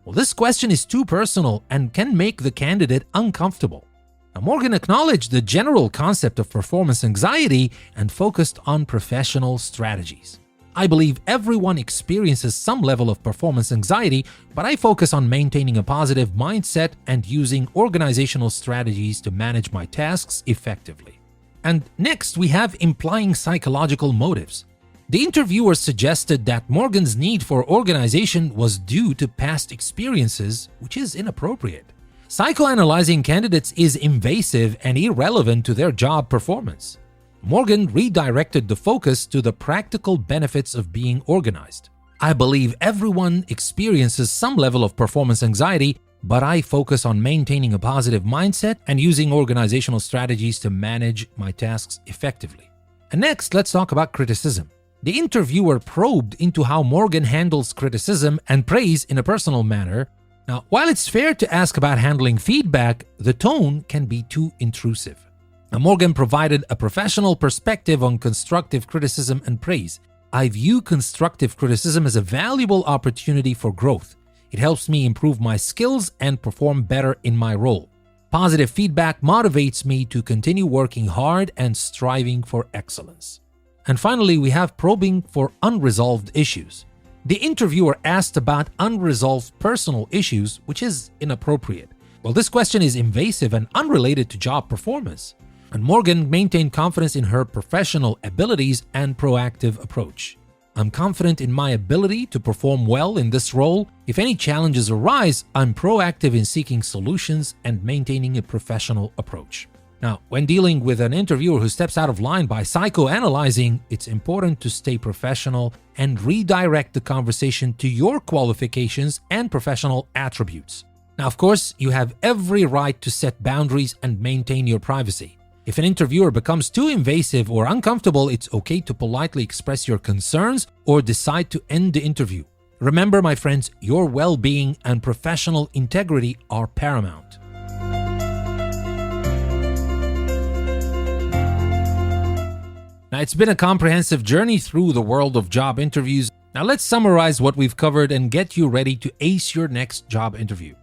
Well, this question is too personal and can make the candidate uncomfortable. Now, Morgan acknowledged the general concept of performance anxiety and focused on professional strategies. I believe everyone experiences some level of performance anxiety, but I focus on maintaining a positive mindset and using organizational strategies to manage my tasks effectively. And next, we have implying psychological motives. The interviewer suggested that Morgan's need for organization was due to past experiences, which is inappropriate. Psychoanalyzing candidates is invasive and irrelevant to their job performance. Morgan redirected the focus to the practical benefits of being organized. I believe everyone experiences some level of performance anxiety, but I focus on maintaining a positive mindset and using organizational strategies to manage my tasks effectively. And next, let's talk about criticism. The interviewer probed into how Morgan handles criticism and praise in a personal manner. Now, while it's fair to ask about handling feedback, the tone can be too intrusive. Now, Morgan provided a professional perspective on constructive criticism and praise. I view constructive criticism as a valuable opportunity for growth. It helps me improve my skills and perform better in my role. Positive feedback motivates me to continue working hard and striving for excellence. And finally, we have probing for unresolved issues. The interviewer asked about unresolved personal issues, which is inappropriate. Well, this question is invasive and unrelated to job performance. And Morgan maintained confidence in her professional abilities and proactive approach. I'm confident in my ability to perform well in this role. If any challenges arise, I'm proactive in seeking solutions and maintaining a professional approach. Now, when dealing with an interviewer who steps out of line by psychoanalyzing, it's important to stay professional and redirect the conversation to your qualifications and professional attributes. Now, of course, you have every right to set boundaries and maintain your privacy. If an interviewer becomes too invasive or uncomfortable, it's okay to politely express your concerns or decide to end the interview. Remember, my friends, your well-being and professional integrity are paramount. Now, it's been a comprehensive journey through the world of job interviews. Now, let's summarize what we've covered and get you ready to ace your next job interview.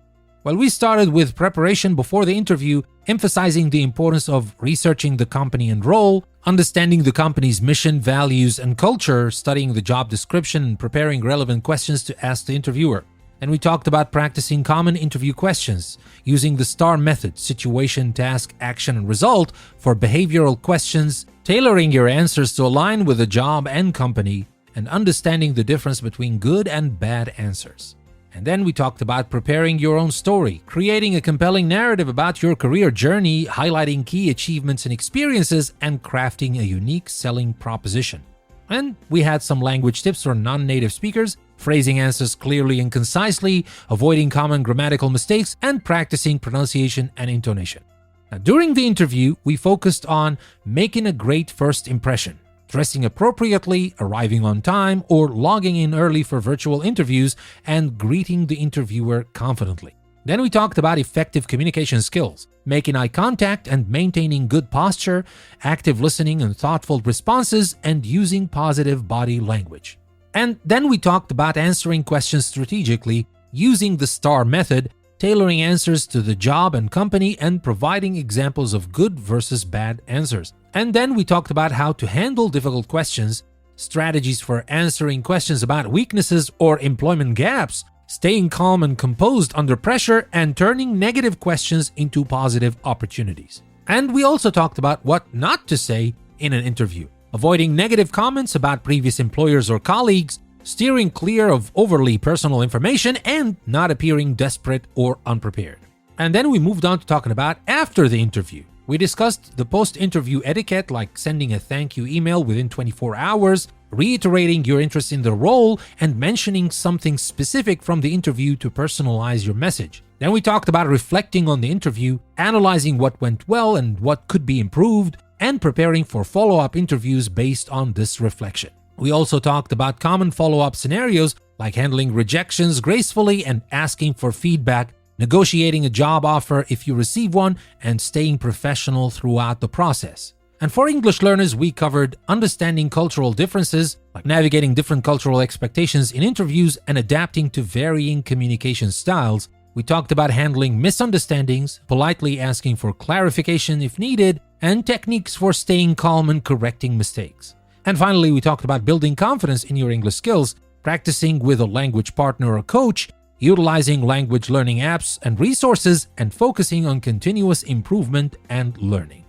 Well, we started with preparation before the interview, emphasizing the importance of researching the company and role, understanding the company's mission, values, and culture, studying the job description, and preparing relevant questions to ask the interviewer. And we talked about practicing common interview questions, using the STAR method, situation, task, action, and result, for behavioral questions, tailoring your answers to align with the job and company, and understanding the difference between good and bad answers. And then we talked about preparing your own story, creating a compelling narrative about your career journey, highlighting key achievements and experiences, and crafting a unique selling proposition. And we had some language tips for non-native speakers, phrasing answers clearly and concisely, avoiding common grammatical mistakes, and practicing pronunciation and intonation. Now, during the interview, we focused on making a great first impression, dressing appropriately, arriving on time, or logging in early for virtual interviews, and greeting the interviewer confidently. Then we talked about effective communication skills, making eye contact and maintaining good posture, active listening and thoughtful responses, and using positive body language. And then we talked about answering questions strategically, using the STAR method, tailoring answers to the job and company, and providing examples of good versus bad answers. And then we talked about how to handle difficult questions, strategies for answering questions about weaknesses or employment gaps, staying calm and composed under pressure, and turning negative questions into positive opportunities. And we also talked about what not to say in an interview, avoiding negative comments about previous employers or colleagues, steering clear of overly personal information, and not appearing desperate or unprepared. And then we moved on to talking about after the interview. We discussed the post-interview etiquette, like sending a thank you email within 24 hours, reiterating your interest in the role, and mentioning something specific from the interview to personalize your message. Then we talked about reflecting on the interview, analyzing what went well and what could be improved, and preparing for follow-up interviews based on this reflection. We also talked about common follow-up scenarios like handling rejections gracefully and asking for feedback, negotiating a job offer if you receive one, and staying professional throughout the process. And for English learners, we covered understanding cultural differences, like navigating different cultural expectations in interviews and adapting to varying communication styles. We talked about handling misunderstandings, politely asking for clarification if needed, and techniques for staying calm and correcting mistakes. And finally, we talked about building confidence in your English skills, practicing with a language partner or coach, utilizing language learning apps and resources, and focusing on continuous improvement and learning.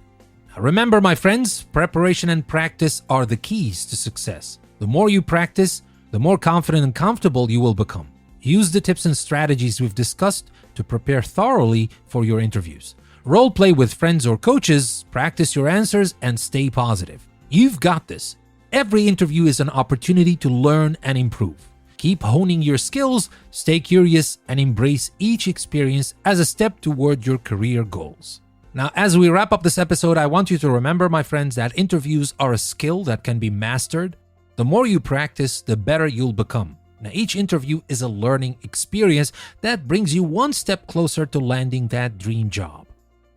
Now remember, my friends, preparation and practice are the keys to success. The more you practice, the more confident and comfortable you will become. Use the tips and strategies we've discussed to prepare thoroughly for your interviews. Role play with friends or coaches, practice your answers, and stay positive. You've got this. Every interview is an opportunity to learn and improve. Keep honing your skills, stay curious, and embrace each experience as a step toward your career goals. Now, as we wrap up this episode, I want you to remember, my friends, that interviews are a skill that can be mastered. The more you practice, the better you'll become. Now, each interview is a learning experience that brings you one step closer to landing that dream job.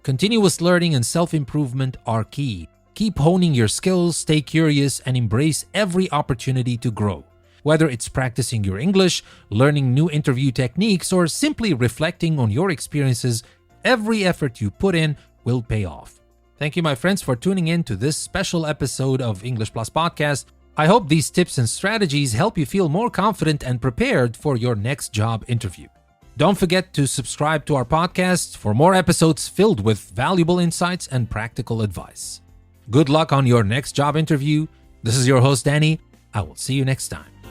Continuous learning and self-improvement are key. Keep honing your skills, stay curious, and embrace every opportunity to grow. Whether it's practicing your English, learning new interview techniques, or simply reflecting on your experiences, every effort you put in will pay off. Thank you, my friends, for tuning in to this special episode of English Plus Podcast. I hope these tips and strategies help you feel more confident and prepared for your next job interview. Don't forget to subscribe to our podcast for more episodes filled with valuable insights and practical advice. Good luck on your next job interview. This is your host, Danny. I will see you next time.